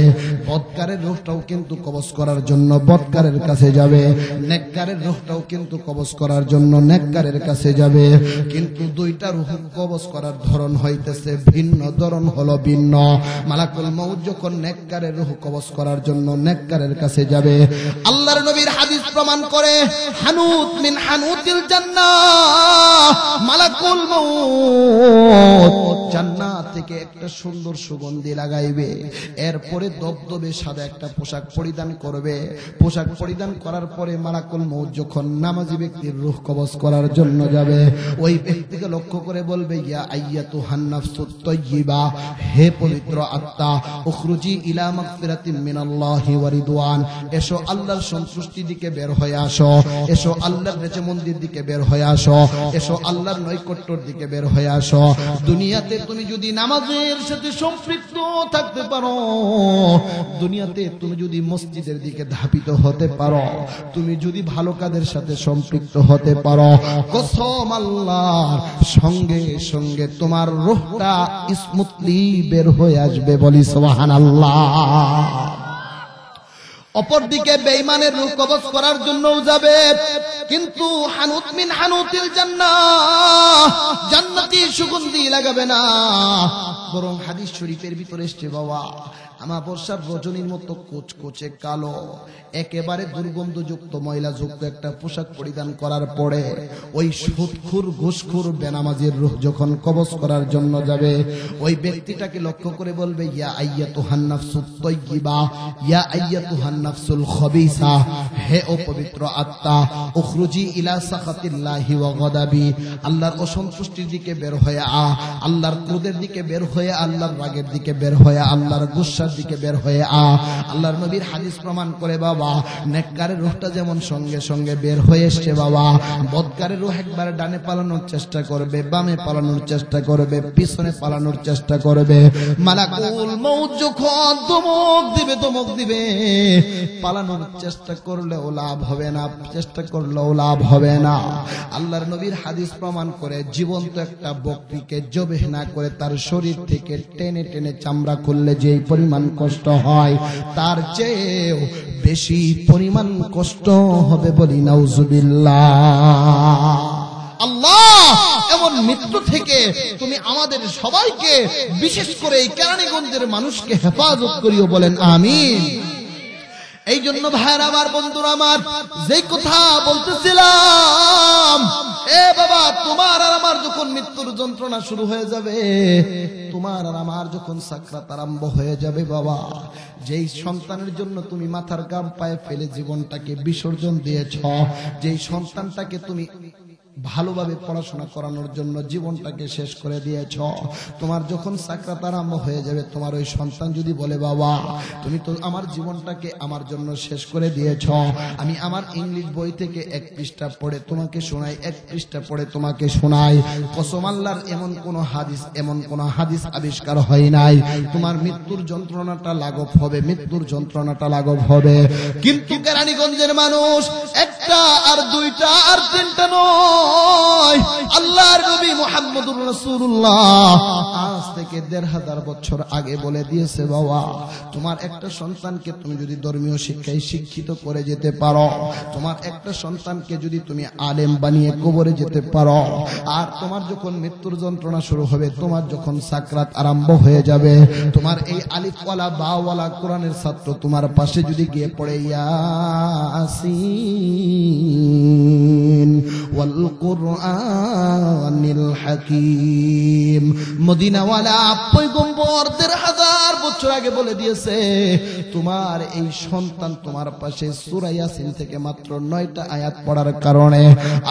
বদকারের রূহটাও কিন্তু কবজ করার জন্য বদকারের কাছে যাবে, নেককারের রূহটাও কিন্তু কবজ করার জন্য নেককারের কাছে যাবে। কিন্তু 2টা রূহ কবজ করার ধরন হইতেছে ভিন্ন, ধরন হলো ভিন্ন। মালাকুল মউত যখন নেককারের রূহ কবজ করার জন্য নেককারের কাছে যাবে, আল্লাহর নবীর হাদিস প্রমাণ করে, হানুত মিন হানুতিল জান্নাহ, মালাকুল মউত জান্নাত থেকে একটা সুন্দর সুগন্ধি লাগাইবে, এরপরে দবদবে সাদা একটা পোশাক পরিধান করবে। পোশাক পরিধান করার পরে মালাকুল মউত যখন নামাজি ব্যক্তির রূহ কবজ করার জন্য যাবে, ওই ব্যক্তিকে লক্ষ্য করে বলবে, ইয়া আইয়াতুহান নাফসুত তাইয়্যিবা, হে পবিত্র আত্মা, উখরুজি ইলা মাগফিরাতিন মিনাল্লাহি ওয়া রিদওয়ান, এসো আল্লাহর সন্তুষ্টির দিকে বের হয়ে আসো, এসো আল্লাহর রেজমন্দির দিকে বের হয়ে আসো। এসো আল্লাহর নৈকট্যের দিকে বের হয়ে আসো। দুনিয়াতে তুমি যদি নামাজের সাথে সম্পৃক্ত থাকতে পারো, দুনিয়াতে তুমি যদি মসজিদের দিকে ধাবিত হতে পারো, তুমি যদি ভালো কাজের সাথে সম্পৃক্ত হতে পারো, কসম আল্লাহর, সঙ্গে সঙ্গে তোমার রূহটা স্মুথলি বের হয়ে আসবে। বলি সুবহানাল্লাহ। অপরদিকে বেঈমানের রূহ কবজ করার জন্যও যাবে, কিন্তু হানুত মিন হানুতিল জান্নাহ, জান্নাতি সুগন্ধি লাগাবে না, বরং হাদিস শরীফের ভিতরে এসেছে বাবা, আমাবস্যার রজনীর মতো কোচকোচে কালো, একেবারে দুর্গন্ধযুক্ত ময়লাযুক্ত একটা পোশাক পরিধান করার পরে ওই সুদখোর ঘুষখোর বেনামাজির রূহ যখন কবজ করার জন্য যাবে, ওই ব্যক্তিটাকে লক্ষ্য করে বলবে, ইয়া আইয়াতুহান নাফসুত তাইয়্যিবা, ইয়া আইয়াতুহান নাফসুল খাবিসা, হে ও পবিত্র আত্মা, উখরুজি ইলা সাখাতিল্লাহি ওয়া গাদাবি, আল্লাহর অসন্তুষ্টির দিকে বের হয়ে আ, আল্লাহর ক্রোধের দিকে বের হয়ে, আল্লাহর রাগের দিকে বের হয়ে, আল্লাহর গুসার দিকে বের হয়ে আ। আল্লাহর নবীর হাদিস প্রমাণ করে বাবা, নেককারের রূহটা যেমন সঙ্গে সঙ্গে বের হয়ে এসছে বাবা, বদকারের রূহ একবার ডানে পালানোর চেষ্টা করবে, বামে পালানোর চেষ্টা করবে, পিছনে পালানোর চেষ্টা করবে, মালাকুল মউত যখন ধমক দিবে, পালানোর চেষ্টা করলেও লাভ হবে না, চেষ্টা করলেও লাভ হবে না। আল্লাহর নবীর হাদিস প্রমাণ করে, জীবন্ত একটা বকরিকে জবেহ না করে তার শরীর থেকে টেনে টেনে চামড়া খুললে যেই পরিমাণ কষ্ট হয়, তার চেয়েও বেশি পরিমাণ কষ্ট হবে। বলি নাউজুবিল্লাহ। আল্লাহ এমন মৃত্যু থেকে তুমি আমাদের সবাইকে, বিশেষ করে এই কেরানীগঞ্জের মানুষকে হেফাজত করিও। বলেন আমিন। এই জন্য ভাইরা আমার, বন্ধুরা আমার, যেই কথা বলতেছিলাম, এ বাবা, তোমার আর আমার যখন মৃত্যুর যন্ত্রণা শুরু হয়ে যাবে, তোমার আর আমার যখন সাকরাত আরম্ভ হয়ে যাবে বাবা, যেই সন্তানের জন্য তুমি মাথার ঘাম পায়ে ফেলে জীবনটাকে বিসর্জন দিয়েছ, যেই সন্তানটাকে তুমি ভালোভাবে পড়াশোনা করানোর জন্য জীবনটাকে শেষ করে দিয়েছ, তোমার যখন সাকরাত আরম্ভ হয়ে যাবে, তোমার ওই সন্তান যদি বলে, বাবা তুমি তো আমার জীবনটাকে আমার জন্য শেষ করে দিয়েছ, আমি আমার ইংলিশ বই থেকে এক পৃষ্ঠা পড়ে তোমাকে শোনাই, এক পৃষ্ঠা পড়ে তোমাকে শোনাই, কসম আল্লাহর এমন কোন হাদিস আবিষ্কার হয় নাই, তোমার মৃত্যুর যন্ত্রণাটা লাঘব হবে, মৃত্যুর যন্ত্রণাটা লাঘব হবে। কিন্তু কেরানীগঞ্জের মানুষ একটা আর দুইটা আর তিনটা নয়, আল্লাহর নবী মুহাম্মদুর রাসূলুল্লাহ আজ থেকে ১৫০০ বছর আগে বলে দিয়েছে, বাবা তোমার একটা সন্তানকে তুমি যদি ধর্মীয় শিক্ষায় শিক্ষিত করে যেতে পারো, তোমার একটা সন্তানকে যদি তুমি আলেম বানিয়ে কবরে যেতে পারো, আর তোমার যখন মৃত্যুর যন্ত্রণা শুরু হবে, তোমার যখন সাকরাত আরম্ভ হয়ে যাবে, তোমার এই আলিফওয়ালা বাওয়ালা কোরআনের ছাত্র তোমার পাশে যদি গিয়ে পড়ে, ইয়াসিন ওয়াল কুরআনিল হাকীম, মদিনাওয়ালা পয়গম্বর ১৫০০ বছর আগে বলে দিয়েছে, তোমার এই সন্তান তোমার পাশে সূরা ইয়াসিন থেকে মাত্র ৯টা আয়াত পড়ার কারণে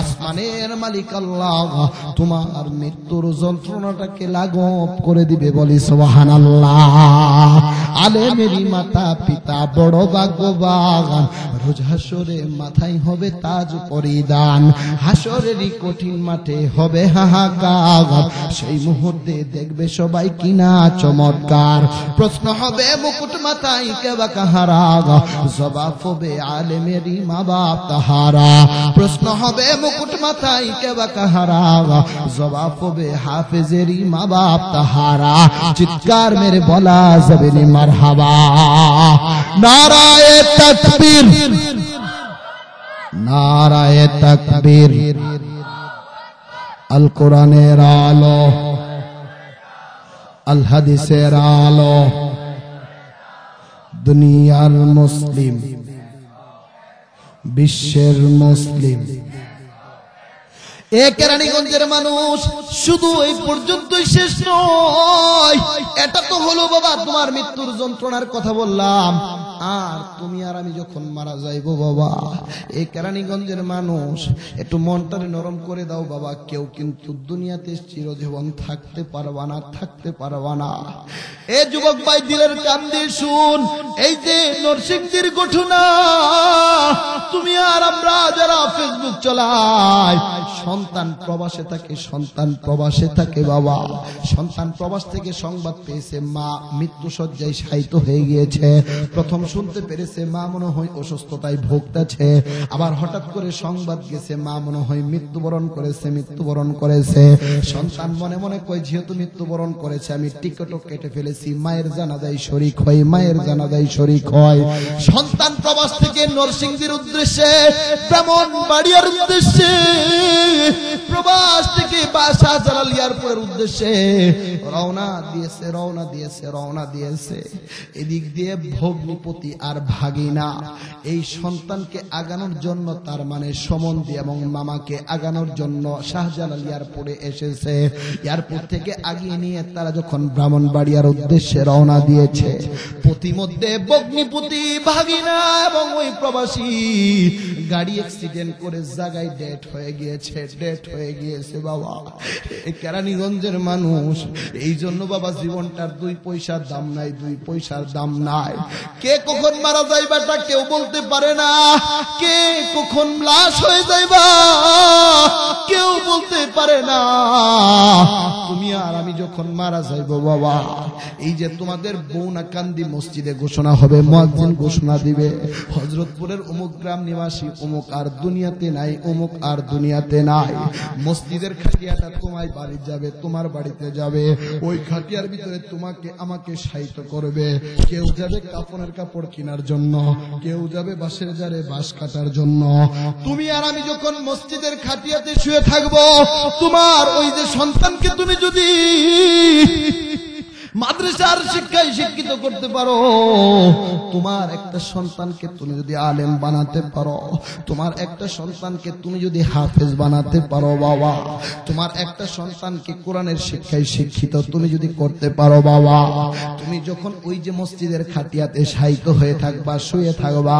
আসমানের মালিক আল্লাহ তোমার মৃত্যুর যন্ত্রণাটাকে লাঘব করে দিবে। বলি সুবহানাল্লাহ। আলেমেরই মাতা পিতা বড় ভাগ্যবান, রোজ হাসরে মাথায় হবে তাজ পরিধান, হাসরেরই কঠিন মাঠে হবে হাহাকার, সেই মুহূর্তে দেখবে সবাই কিনা চমৎকার, প্রশ্ন হবে মুকুট মাথায় কে বা কাহারা, জবাব হবে আলেমেরই মা বাপ তাহারা, প্রশ্ন হবে মুকুট মাথায় কে বা কাহারা, জবাব হবে হাফেজেরই মা বাপ তাহারা, চিৎকার মেরে বলা যাবে না মারহাবা। নারায়ে তাকবীর, নারায়ে তাকবীর। আল কোরআনের আলো, আল হাদিসের আলো, দুনিয়ার মুসলিম, বিশ্বের মুসলিম, এ কেরানীগঞ্জের মানুষ শুধু এই পর্যন্তই শেষ নয়, এটা তো হলো বাবা তোমার মৃত্যুর যন্ত্রণার কথা বললাম, আর তুমি আর আমি যখন মারা যাইবো বাবা, এই কেরানীগঞ্জের মানুষ একটু মনটারে নরম করে দাও বাবা, কেউ কিন্তু দুনিয়াতে চিরজীবন থাকতে পারবা না, থাকতে পারবা না। এ যুবক ভাই দিলের কান দিয়ে শুন, এই যে নরসিংদীর ঘটনা, তুমি আর আমরা যারা ফেসবুক চালাই, সন্তান প্রবাসে থাকে, সন্তান প্রবাসে থাকে বাবা, সন্তান প্রবাস থেকে সংবাদ পেয়েছে মা মৃত্যু শয্যায় শায়িত হয়ে গিয়েছে। প্রথম শুনতে পেরেছে মা মনে হয় অসুস্থতায় ভুগতেছে, আবার হঠাৎ করে সংবাদ গেছে মা মনে হয় মৃত্যুবরণ করেছে। সন্তান মনে মনে কয় যেহেতু মৃত্যুবরণ করেছে আমি টিকটক কেটে ফেলেছি, মায়ের জানাজায় শরীক হয়। সন্তান প্রবাস থেকে নরসিংদীর উদ্দেশ্যে, ব্রাহ্মণবাড়িয়ার উদ্দেশ্যে, প্রবাস থেকে শাহজালাল এয়ারপোর্টের উদ্দেশ্যে রওনা দিয়েছে। এদিক দিয়ে ভগ্নিপতি আর ভাগিনা এই সন্তানকে আগানোর জন্য, তার মানে সম্বন্ধী এবং মামাকে আগানোর জন্য শাহজালাল এয়ারপোর্টে এসেছে। এয়ারপোর্ট থেকে আগিয়ে নিয়ে তারা যখন ব্রাহ্মণবাড়িয়ার উদ্দেশ্যে রওনা দিয়েছে, প্রতিমধ্যে ভগ্নিপতি, ভাগিনা এবং ওই প্রবাসী গাড়ি অ্যাক্সিডেন্ট করে জায়গায় ডেথ হয়ে গিয়েছে বাবা। কেরানীগঞ্জের মানুষ, এই জন্য বাবা জীবনটার 2 পয়সার দাম নাই। কে কখন মারা যাইবাটা কেউ বলতে পারে না, কে কখন লাশ হয়ে যাইবা কেউ বলতে পারে না। তুমি আর আমি যখন মারা যাইব বাবা, এই যে তোমাদের বৌনাকান্দি মসজিদে ঘোষণা হবে, মুয়াজ্জিন ঘোষণা দিবে, হযরতপুরের অমুক গ্রাম নিবাসী অমুক আর দুনিয়াতে নাই, অমুক আর দুনিয়াতে নাই। মসজিদের খাটিয়াটা তোমার বাড়ি যাবে, তোমার বাড়িতে যাবে, ওই খাটিয়ার ভিতরে তোমাকে আমাকে শায়িত করবে। কেউ যাবে কাফনের কাপড় কেনার জন্য, কেউ যাবে বাঁশের জারে বাঁশ কাটার জন্য। তুমি আর আমি যখন মসজিদের খাটিয়াতে শুয়ে থাকবো, তোমার ওই যে সন্তানকে তুমি যদি মাদ্রাসার শিক্ষায় শিক্ষিত করতে পারো, তোমার একটা সন্তানকে তুমি যদি আলেম বানাতে পারো, তোমার একটা সন্তানকে তুমি যদি হাফেজ বানাতে পারো বাবা, তোমার একটা সন্তানকে কোরআনের শিক্ষায় শিক্ষিত তুমি যদি করতে পারো বাবা, তুমি যখন ওই যে মসজিদের খাটিয়াতে শায়িত হয়ে থাকবা, শুয়ে থাকবা,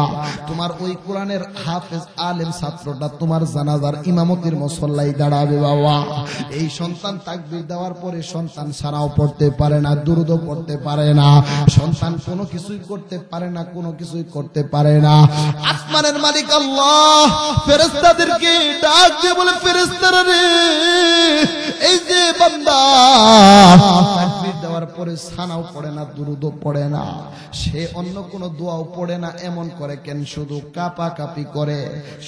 তোমার ওই কোরআনের হাফেজ আলেম ছাত্রটা তোমার জানাজার ইমামতির মুসল্লায় দাঁড়াবে বাবা। এই সন্তান তাকবীর দেওয়ার পরে সন্তান সারাও পড়তে পারে না, দুরূদ পড়তে পারে না, সন্তান কোনো কিছুই করতে পারে না। আসমানের মালিক আল্লাহ ফেরেশতাদেরকে ডাক দিয়ে বলে, ফেরেশতারা রে, এই যে বান্দা তাকবীর দেওয়ার পরে সানাও পড়ে না, দুরূদও পড়ে না, সে অন্য কোনো দোয়াও পড়ে না, এমন করে কেন? শুধু কাঁপাকাঁপি করে,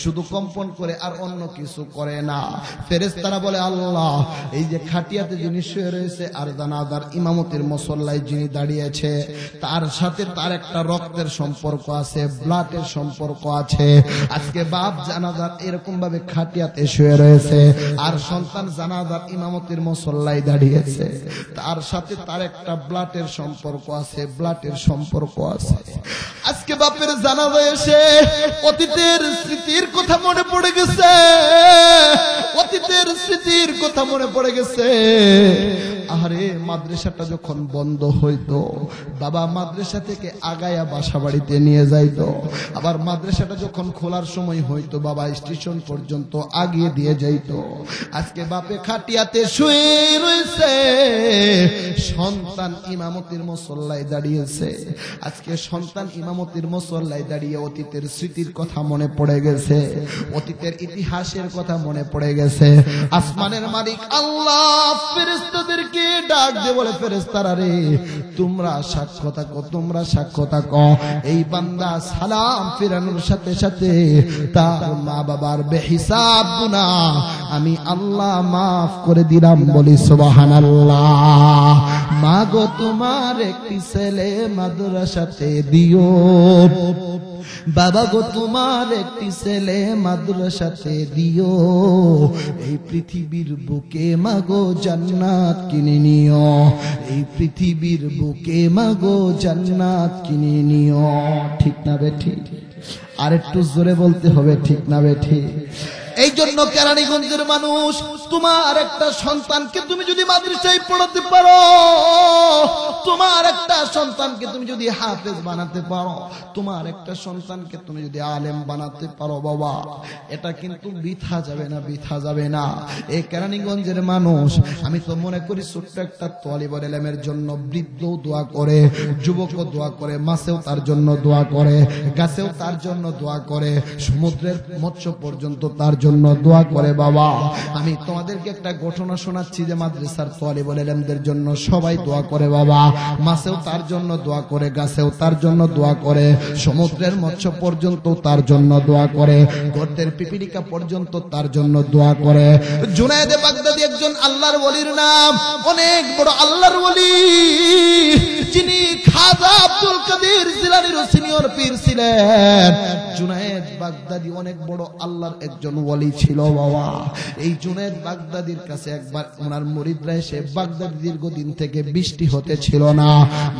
শুধু কম্পন করে, আর অন্য কিছু করে না। ফেরেশতারা বলে, আল্লাহ এই যে খাটিয়াতে যিনি শুয়ে রয়েছে আর জানাজার ইমামতির মুসল্লায় যিনি দাঁড়িয়েছে, তার সাথে তার একটা রক্তের সম্পর্ক আছে, ব্লাডের সম্পর্ক আছে। আজকে বাপ জানাজার এরকম ভাবে খাটিয়াতে শুয়ে রয়েছে, আর সন্তান জানাজার ইমামতির মুসল্লায় দাঁড়িয়েছে, তার সাথে তার একটা ব্লাডের সম্পর্ক আছে। আজকে বাপের জানাজা এসে অতীতের স্মৃতির কথা মনে পড়ে গেছে, আরে মাদ্রাসাটা যখন বন্ধ হইতো, বাবা মাদ্রাসা থেকে আগায়া বাসা বাড়িতে নিয়ে যাইতো, আবার মাদ্রাসাটা যখন খোলার সময় হইতো বাবা স্টেশন পর্যন্ত আগিয়ে দিয়ে যাইতো। আজকে বাপে খাটিয়াতে শুয়ে রয়েছে, সন্তান ইমামতির মুসল্লায় দাঁড়িয়েছে। আজকে সন্তান ইমামতির মুসল্লায় দাঁড়িয়ে অতীতের স্মৃতির কথা মনে পড়ে গেছে, অতীতের ইতিহাসের কথা মনে পড়ে গেছে। আসমানের মালিক আল্লাহ ফেরেশতাদেরকে ডাক দিয়ে বলে, ফেরেশতারা রে, তোমরা সাক্ষ্য থাকো, এই বান্দা সালাম ফিরানোর সাথে সাথে তার মা বাবার বেহিসাব গুনাহ আমি আল্লাহ মাফ করে দিলাম। বলি সুবহানাল্লাহ। মা গো তোমার একটি ছেলে মাদ্রাসাতে দিও, বাবা গো তোমার একটি ছেলে মাদ্রাসাতে দিও, এই পৃথিবীর বুকে মাগো জান্নাত কিনে নিও, এই পৃথিবীর বুকে মাগো জান্নাত কিনে নিও। ঠিক না বেঠি? আর একটু জোরে বলতে হবে, ঠিক না বেঠি? এই জন্য কেরানীগঞ্জের মানুষ, তোমার একটা সন্তানকে তুমি যদি মাদ্রাসায় পড়াতে পারো, তোমার একটা সন্তানকে তুমি যদি হাফেজ বানাতে পারো, তোমার একটা সন্তানকে তুমি যদি আলেম বানাতে পারো বাবা, এটা কিন্তু বৃথা যাবে না, বৃথা যাবে না। এই কেরানীগঞ্জের মানুষ, আমি তো মনে করি ছোট্ট একটা তালিবুল ইলমের জন্য বৃদ্ধও দোয়া করে, যুবকও দোয়া করে, মাছেও তার জন্য দোয়া করে, গাছেও তার জন্য দোয়া করে, সমুদ্রের মৎস্য পর্যন্ত তার জন্য দোয়া করে বাবা। আমি তোমাদেরকে একটা ঘটনা শোনাচ্ছি যে মাদ্রাসার তালিবুল ইলমদের জন্য সবাই দোয়া করে বাবা, মাছেও তার জন্য দোয়া করে, গাছেও তার জন্য দোয়া করে, সমুদ্রের মৎস্য পর্যন্ত তার জন্য দোয়া করে, গর্তের পিপিলিকা পর্যন্ত তার জন্য দোয়া করে। জুনায়েদ বাগদাদী একজন আল্লাহর ওলির নাম, অনেক বড় আল্লাহর ওলি, যিনি খাজা আব্দুল কাদের জিলানীর সিনিয়র পীর ছিলেন। জুনায়েদ বাগদাদী অনেক বড় আল্লাহর একজন ওলি ছিল বাবা। এই জুনায়েদ বাগদাদীর কাছে একবার ওনার মুরিদরা এসে, বাগদাদ দীর্ঘদিন থেকে বৃষ্টি হতে ছিল না,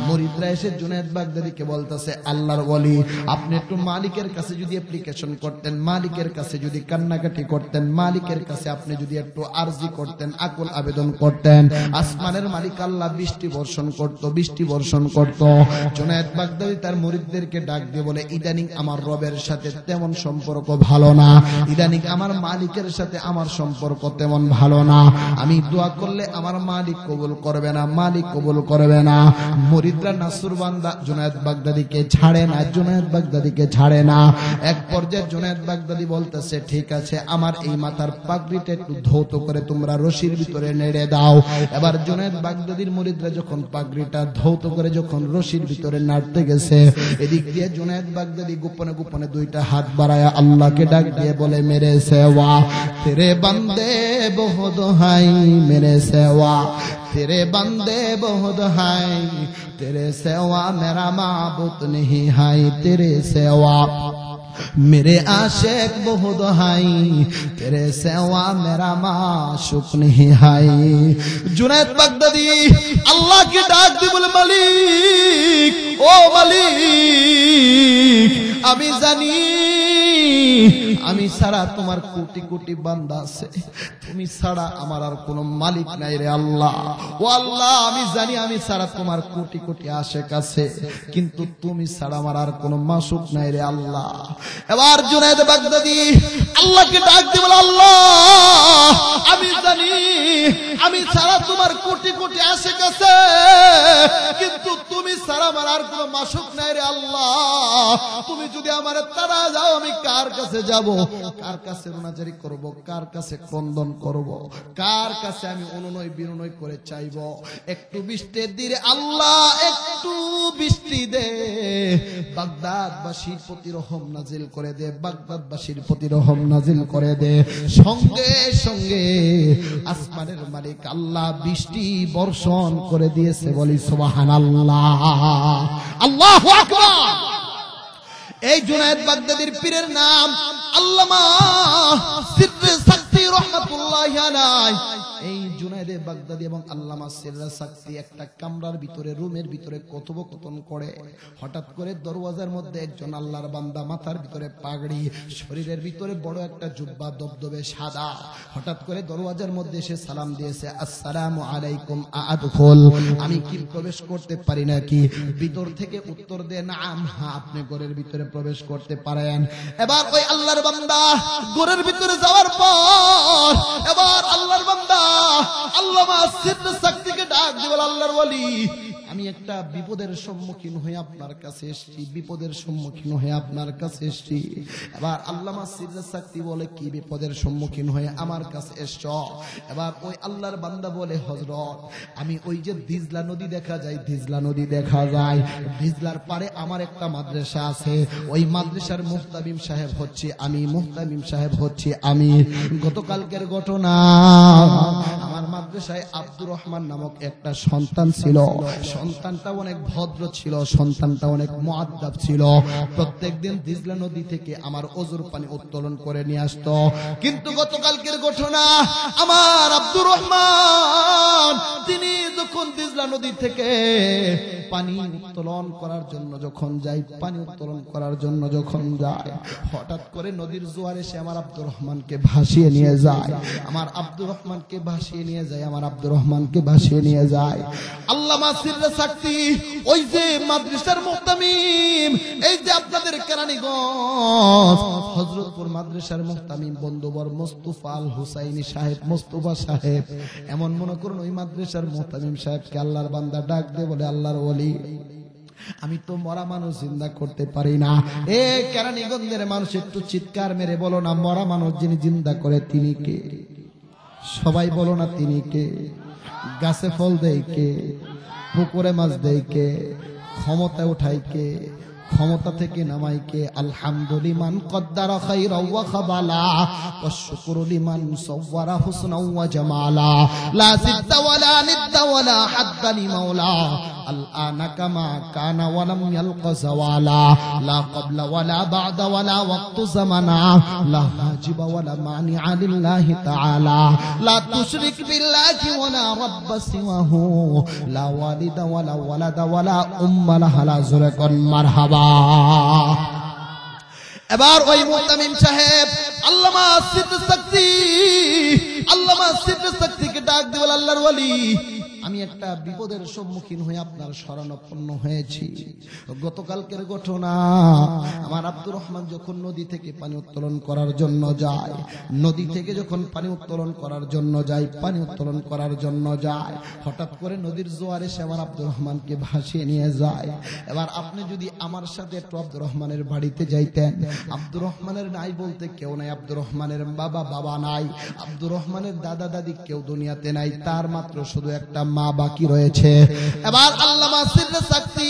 মুরিদরা এসে জুনায়েদ বাগদাদীকে বলতেছে, আল্লাহর ওলি আপনি একটু মালিকের কাছে যদি অ্যাপ্লিকেশন করতেন, মালিকের কাছে যদি কান্নাকাটি করতেন, মালিকের কাছে আপনি যদি একটু আরজি করতেন, আকুল আবেদন করতেন, আসমানের মালিক আল্লাহ বৃষ্টি বর্ষণ করত, বৃষ্টি বর্ষণ করত। জুনায়েদ বাগদাদী তার মুরিদদেরকে ডাক দিয়ে বলে, ইদানিং আমার রবের সাথে তেমন সম্পর্ক ভালো না, ইদানিং আমার মালিকের সাথে আমার সম্পর্ক তেমন ভালো না, আমি দোয়া করলে আমার মালিক কবুল করবে না, মালিক কবুল করবে না। মুরিদরা নাসুরবান্দা জুনায়েদ বাগদাদীকে ছাড়ে না, জুনায়েদ বাগদাদীকে ছাড়ে না। এক পর্যায়ে জুনায়েদ বাগদাদী বলতেছে, ঠিক আছে আমার এই মাথার পাগড়িটা একটু ধৌত করে তোমরা রশির ভিতরে নেড়ে দাও। এবার জুনায়েদ বাগদাদীর মুরিদরা যখন পাগড়িটা ধৌত করে যখন রশির ভিতরে নাড়তে গেছে, এদিক দিয়ে জুনায়েদ বাগদাদী গোপনে গোপনে দুইটা হাত বাড়ায়া আল্লাহকে ডাক দিয়ে বলে, মেরে সেওয়া তেরে বান্দে বহুত হাই, মেরে সেওয়া तेरे बंदे बहुत हैं, तेरे सेवा मेरा माबूद नहीं है, तेरे सेवा मेरे आशिक बहुत हैं, तेरे सेवा मेरा माशूक नहीं है। जुनैद बागदादी अल्लाह की डाक दी बोले, मालिक ओ मालिक আমি জানি আমি ছাড়া তোমার কোটি কোটি বান্দা আছে, তুমি ছাড়া আমার আর কোনো মালিক নাই রে আল্লাহ। ও আল্লাহ আমি জানি আমি ছাড়া তোমার কোটি কোটি আশিক আছে, কিন্তু তুমি ছাড়া আমার আর কোনো মাসুক নাই রে আল্লাহ। এবার জুনায়েদ বাগদাদী আল্লাহকে ডাক দিয়ে বলে, আল্লাহ আমি জানি আমি ছাড়া তোমার কোটি কোটি আশিক আছে, কিন্তু তুমি ছাড়া আমার আর কোনো মাসুক নাই রে আল্লাহ। তুমি যদি আমার তারা যাও, আমি কার কাছে যাব, কার কাছে রুনাজারি করব, কার কাছে ক্রন্দন করব, কার কাছে আমি অনুনয় বিনয় করে চাইব, একটু বৃষ্টি দিরে আল্লাহ একটু বৃষ্টি দে, বাগদাদবাসীর প্রতি রহম নাজিল করে দে, বাগদাদবাসীর প্রতি রহম নাজিল করে দে। সঙ্গে সঙ্গে আসমানের মালিক আল্লাহ বৃষ্টি বর্ষণ করে দিয়েছে, বলি সুবহানাল্লাহ, আল্লাহু আকবার। এই জুনায়েদ বাগদাদীর পীরের নাম আল্লামা সিদ্দিক সাকতি রাহমাতুল্লাহি আলাইহি। এই জুনায়েদ বাগদাদী এবং আল্লামা সিদ্দিক সাকতি একটা কামরার ভিতরে, রুমের ভিতরে কথোপকথন করে। হঠাৎ করে দরওয়াজার মধ্যে একজন আল্লাহর বান্দা, মাথার ভিতরে পাগড়ি, শরীরের ভিতরে বড় একটা জুব্বা দবদবে সাদা, হঠাৎ করে দরওয়াজার মধ্যে এসে সালাম দিয়েছে, আসসালামু আলাইকুম আদখুল, আমি কি প্রবেশ করতে পারি নাকি? ভিতর থেকে উত্তর দেন, নাম, হ্যাঁ আপনি ঘরের ভিতরে প্রবেশ করতে পারেন। এবার ওই আল্লাহর বান্দা ঘরের ভিতরে যাওয়ার পর এবার আল্লাহর বান্দা আল্লামা সিদ্দিক সাকতিকে ডাক দিয়ে বলে, আল্লাহর ওলি আমি একটা বিপদের সম্মুখীন হয়ে আপনার কাছে এসেছি, বিপদের সম্মুখীন হয়ে আপনার কাছে এসেছি। এবার আল্লামা সিদ্দিক সাকতি বলে, কি বিপদের সম্মুখীন হয়ে আমার কাছে এসছো? এবার ওই আল্লাহর বান্দা বলে, হযরত আমি ওই যে দিজলা নদী দেখা যায়, দিজলা নদী দেখা যায়, দিজলার পারে আমার একটা মাদ্রাসা আছে, ওই মাদ্রাসার মুহতামিম সাহেব হচ্ছে আমি, মুহতামিম সাহেব হচ্ছে আমি। গতকালকের ঘটনা, আমার মাদ্রাসায় আব্দুর রহমান নামক একটা সন্তান ছিল, সন্তানটা অনেক ভদ্র ছিল, সন্তানটা অনেক মুআদ্দাব ছিল। প্রত্যেকদিন দিজলা নদী থেকে আমার ওযুর পানি উত্তোলন করে নিয়ে আসতো। কিন্তু গতকালকের ঘটনা, আমার আব্দুর রহমান তিনি যখন দিজলা নদী থেকে পানি উত্তোলন করার জন্য যখন যায়, পানি উত্তোলন করার জন্য যখন যায়, হঠাৎ করে নদীর জোয়ার এসে আমার আব্দুর রহমানকে ভাসিয়ে নিয়ে যায়, আমার আব্দুর রহমানকে ভাসিয়ে নিয়ে যায়, আমার আব্দুর রহমানকে ভাসিয়ে নিয়ে যায়। আল্লামা সিররে সাকতি, ওই যে মাদ্রাসার মুহতামিম, এই যে আপনাদের কেরানীগঞ্জ হযরতপুর মাদ্রাসার মুহতামিম বন্ধুবর মুস্তাফা আল হুসাইনি সাহেব, মুস্তাফা সাহেব, এমন মনে করুন ওই মাদ্রাসার মুহতামিম সাহেবকে আল্লাহর বান্দা ডাক দে বলে, আল্লাহর ওলি, আমি তো মরা মানুষ জিন্দা করতে পারি না। এ কেরানীগঞ্জের মানুষ একটু চিৎকার মেরে বলো না, মরা মানুষ যিনি জিন্দা করে তিনি কে? সবাই বলো না, তিনি কে? গাছে ফল দেয় কে? পুকুরে মাছ দেয় কে? ক্ষমতা উঠায় কে? ক্ষমতা থেকে নামাই কে? আলহামদুলিমান কদ্দারা খায়রা ওয়া খাবালা ওয়া শুকরু লিমান সাওয়ারা হুসনা ওয়া জামালা লা জিদ্দা ওয়ালা নিদ্দা ওয়ালা হাদ্দা লিমাওলা আলআনা কামা কানা ওয়া লাম ইয়ালকা যাওয়ালা লা ক্বাবলা ওয়ালা বা'দা ওয়ালা ওয়াক্তু জামানা লা হাজিবা ওয়ালা মানিআ লিল্লাহি তাআলা লা তুশরিক বিল্লাহি ওয়ালা রাব্বা সিওয়াহু লা ওয়ালিদা ওয়ালা ওয়ালাদা ওয়ালা উম্মা লাহা লা যুরাকান মারহাবা। এবার ওই মুহতামিম সাহেব আল্লামা সিররে সাকতি, আল্লামা সিররে সাকতিকে ডাক দিয়ে বলে, আল্লাহর ওলি, আমি একটা বিপদের সম্মুখীন হয়ে আপনার শরণাপন্ন হয়েছি। গতকালকের ঘটনা, আমার আব্দুর রহমান যখন নদী থেকে পানি উত্তোলন করার জন্য যায়, নদী থেকে যখন পানি উত্তোলন করার জন্য যায়, পানি উত্তোলন করার জন্য যায়, হঠাৎ করে নদীর জোয়ার এসে আমার আব্দুর রহমানকে ভাসিয়ে নিয়ে যায়। এবার আপনি যদি আমার সাথে একটু আব্দুর রহমানের বাড়িতে যাইতেন, আব্দুর রহমানের নাই বলতে কেউ নাই, আব্দুর রহমানের বাবা নাই, আব্দুর রহমানের দাদা দাদি কেউ দুনিয়াতে নাই, তার মাত্র শুধু একটা মা বাকি রয়েছে। এবার আল্লামা সিররে সাকতি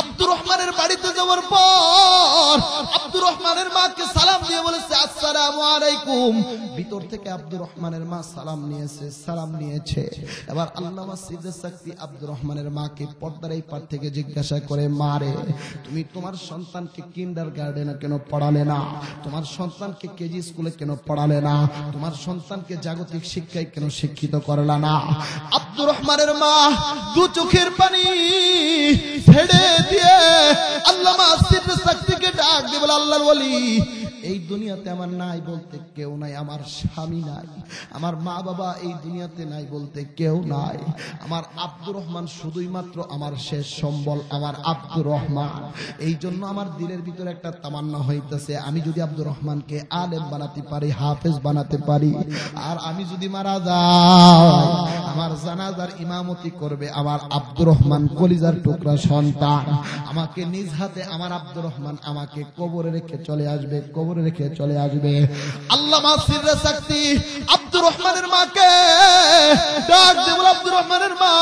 আব্দুর রহমানের বাড়িতে যাওয়ার পর আব্দুর রহমানের মাকে সালাম দিয়ে বলেছে, আসসালামু আলাইকুম। ভিতর থেকে আব্দুর রহমানের মা সালাম নিয়েছে। এবার আল্লামা সিররে সাকতি আব্দুর রহমানের মাকে পর্দার এই পার থেকে জিজ্ঞাসা করে, মা রে, তুমি তোমার সন্তানকে কিন্ডারগার্টেনে কেন পড়ালে না? তোমার সন্তানকে কেজি স্কুলে কেন পড়ালে না? তোমার সন্তানকে জাগতিক শিক্ষায় কেন শিক্ষিত করলা না? আব্দুর রহমানের মা দু চোখের পানি ছেড়ে দিয়ে আল্লামা সিররে সাকতিকে ডাক দিয়ে বলে, আল্লাহর ওলি, এই দুনিয়াতে আমার নাই বলতে কেউ নাই, আমার স্বামী নাই, আমার মা বাবা এই দুনিয়াতে নাই বলতে কেউ নাই, আমার আব্দুর রহমান শুধুই মাত্র আমার শেষ সম্বল, আমার আব্দুর রহমান। এই জন্য আমার দিলের ভিতরে একটা তামান্না হইতেছে, আমি যদি আব্দুর রহমানকে আলেম বানাতে পারি, হাফেজ বানাতে পারি, আর আমি যদি মারা যাই, আমার জানাজার ইমামতি করবে আমার আব্দুর রহমান, কলিজার টুকরা সন্তান। আমাকে নিজ হাতে আমার আব্দুর রহমান আমাকে কবরে রেখে চলে আসবে, কবরে রেখে চলে আসবে। আল্লামা সিররে সাকতি আব্দুর রহমানের মাকে ডাক দিয়ে বলে, আব্দুর রহমানের মা,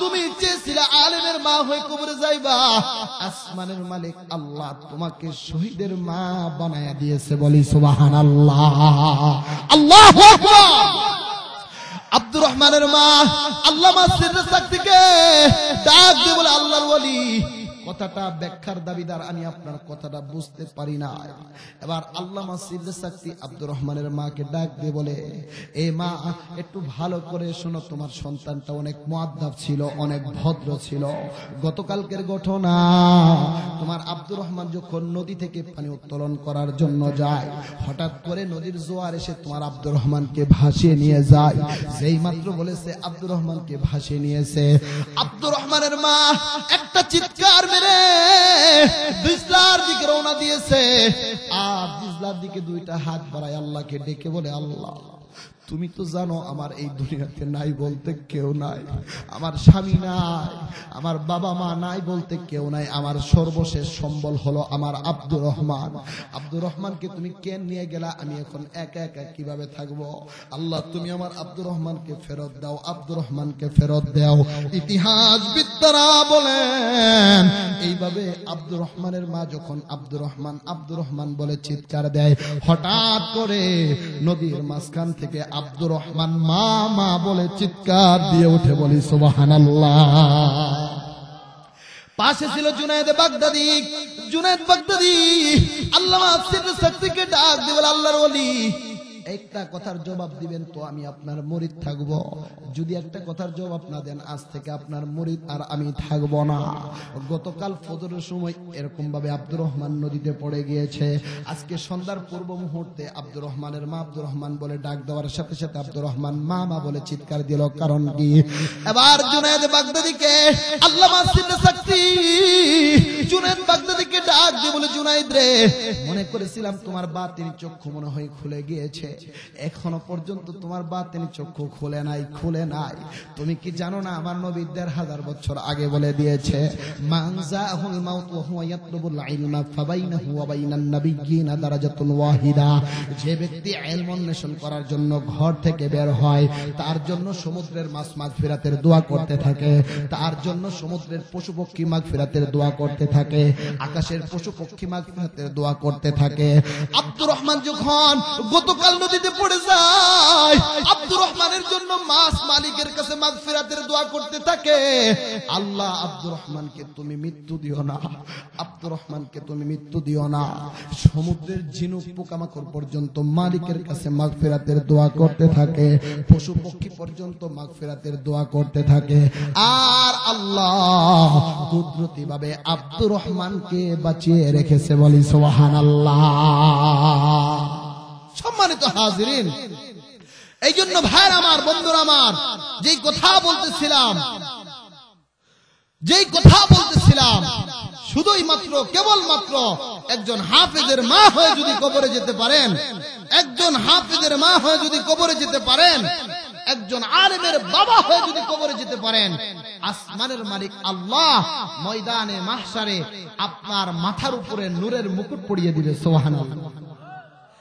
তুমি চেয়েছিলে আলেমের মা হয়ে কবরে যাইবা, আসমানের মালিক আল্লাহ তোমাকে শহীদের মা বানায়া দিয়েছে। বলি সুবহানাল্লাহ, আল্লাহু আকবার। আব্দুর রহমানের মা আল্লামা সিররে সাকতিকে ডাক দিয়ে বলে, আল্লাহর ওলি, কথাটা ব্যাখ্যার দাবিদার আমি, আপনার কথাটা বুঝতে পারি না। এবার আল্লামা সিররে সাকতি আব্দুর রহমানের মাকে ডাক দিয়ে বলে, এ মা, একটু ভালো করে শোনো, তোমার সন্তানটা অনেক মুআদ্দাব ছিল, অনেক ভদ্র ছিল। গতকালকের ঘটনা, তোমার আব্দুর রহমান যখন নদী থেকে পানি উত্তোলন করার জন্য যায়, হঠাৎ করে নদীর জোয়ার এসে তোমার আব্দুর রহমানকে ভাসিয়ে নিয়ে যায়। যেই মাত্র বলেছে আব্দুর রহমানকে ভাসিয়ে নিয়েছে, আব্দুর রহমানের মা একটা চিৎকার মেরে দিজলার দিকে রওনা দিয়েছে, আর দিজলার দিকে দুইটা হাত বাড়ায় আল্লাহকে ডেকে বলে, আল্লাহ, তুমি তো জানো আমার এই দুনিয়াতে নাই বলতে কেউ নাই, আমার স্বামী নাই, আমার বাবা মা নাই বলতে কেউ নাই, আমার সর্বশেষ সম্বল হলো আমার আব্দুর রহমান। আব্দুর রহমানকে তুমি কেন নিয়ে গেলা? আমি এখন একা একা কিভাবে থাকবো? আল্লাহ, তুমি আমার আব্দুর রহমানকে ফেরত দাও, আব্দুর রহমানকে ফেরত দাও। ইতিহাসবিদরা বলেন, এইভাবে আব্দুর রহমানের মা যখন আব্দুর রহমান বলে চিৎকার দেয়, হঠাৎ করে নদীর মাঝখান থেকে আব্দুর রহমান মা মা বলে চিৎকার দিয়ে উঠে, বলি সুবহানাল্লাহ। পাশে ছিল জুনায়েদ বাগদাদি। জুনায়েদ বাগদাদি আল্লামা সির শক্তিকে ডাক দিয়ে বলে, আল্লাহর ওলি একটা কথার জবাব দিবেন তো আমি আপনার মুরিদ থাকব। যদি একটা কথার জবাব না দেন আজ থেকে আপনার মুরিদ আর আমি থাকব না। গতকাল ফজরের সময় এরকম ভাবে আব্দুর রহমান নদীতে পড়ে গিয়েছে। আজকে সন্ধ্যার পূর্ব মুহূর্তে আব্দুর রহমানের মা আব্দুর রহমান বলে ডাক দেওয়ার সাথে সাথে আব্দুর রহমান মা মা বলে চিৎকার দিল। কারণ কি? এবার জুনায়েদ বাগদাদিকে আল্লামা সির শক্তি জুনায়েদ বাগদাদিকে ডাক দিয়ে বলে, জুনায়েদ রে, মনে করেছিলাম তোমার বাতিনি চক্ষু মনে হয় খুলে গিয়েছে, এখনো পর্যন্ত তোমার বাতিনি চক্ষু খুলে নাই। তুমি কি জানো না আমার নবী ১৫০০ বছর আগে বলে দিয়েছে, মানজাহুল মাউত ওয়া হুয়া ইয়াতলুবুল ইলমা ফাবাইনাহু ওয়া বাইনান নাবিয়্যিনা দারাজাতুন ওয়াহিদা। যে ব্যক্তি ইলম অন্বেষণ করার জন্য ঘর থেকে বের হয় তার জন্য সমুদ্রের মাছ মাগফিরাতের দোয়া করতে থাকে, তার জন্য সমুদ্রের পশু পক্ষী মাগফিরাতের দোয়া করতে থাকে, আকাশের পশু পক্ষী মাগফিরাতের দোয়া করতে থাকে। আব্দুর রহমান যখন গতকাল নদীতে পড়ে যায়, আব্দুর রহমানের জন্য মাছ মালিকের কাছে মাগফিরাতের দোয়া করতে থাকে। আল্লাহ আব্দুর রহমানকে তুমি মৃত্যু দিও না, আব্দুর রহমানকে তুমি মৃত্যু দিও না। সমুদ্রের ঝিনুক পোকামাকড় পর্যন্ত মালিকের কাছে মাগফিরাতের দোয়া করতে থাকে, পশু পক্ষী পর্যন্ত মাগফিরাতের দোয়া করতে থাকে। আর আল্লাহ কুদরতি ভাবে আব্দুর রহমানকে বাঁচিয়ে রেখেছে, বলি সুবহানাল্লাহ। সম্মানিত হাজিরিন, এই জন্য ভাইর আমার, বন্ধুরা আমার, যেই কথা বলতেছিলাম শুধুই মাত্র কেবলমাত্র একজন হাফেজের মা হয়ে যদি কবরে যেতে পারেন, একজন হাফেজের মা হয়ে যদি কবরে যেতে পারেন, একজন আলেমের বাবা হয়ে যদি কবরে যেতে পারেন, আসমানের মালিক আল্লাহ ময়দানে মাহশারে আপনার মাথার উপরে নূরের মুকুট পরিয়ে দিবে। সুবহানাল্লাহ।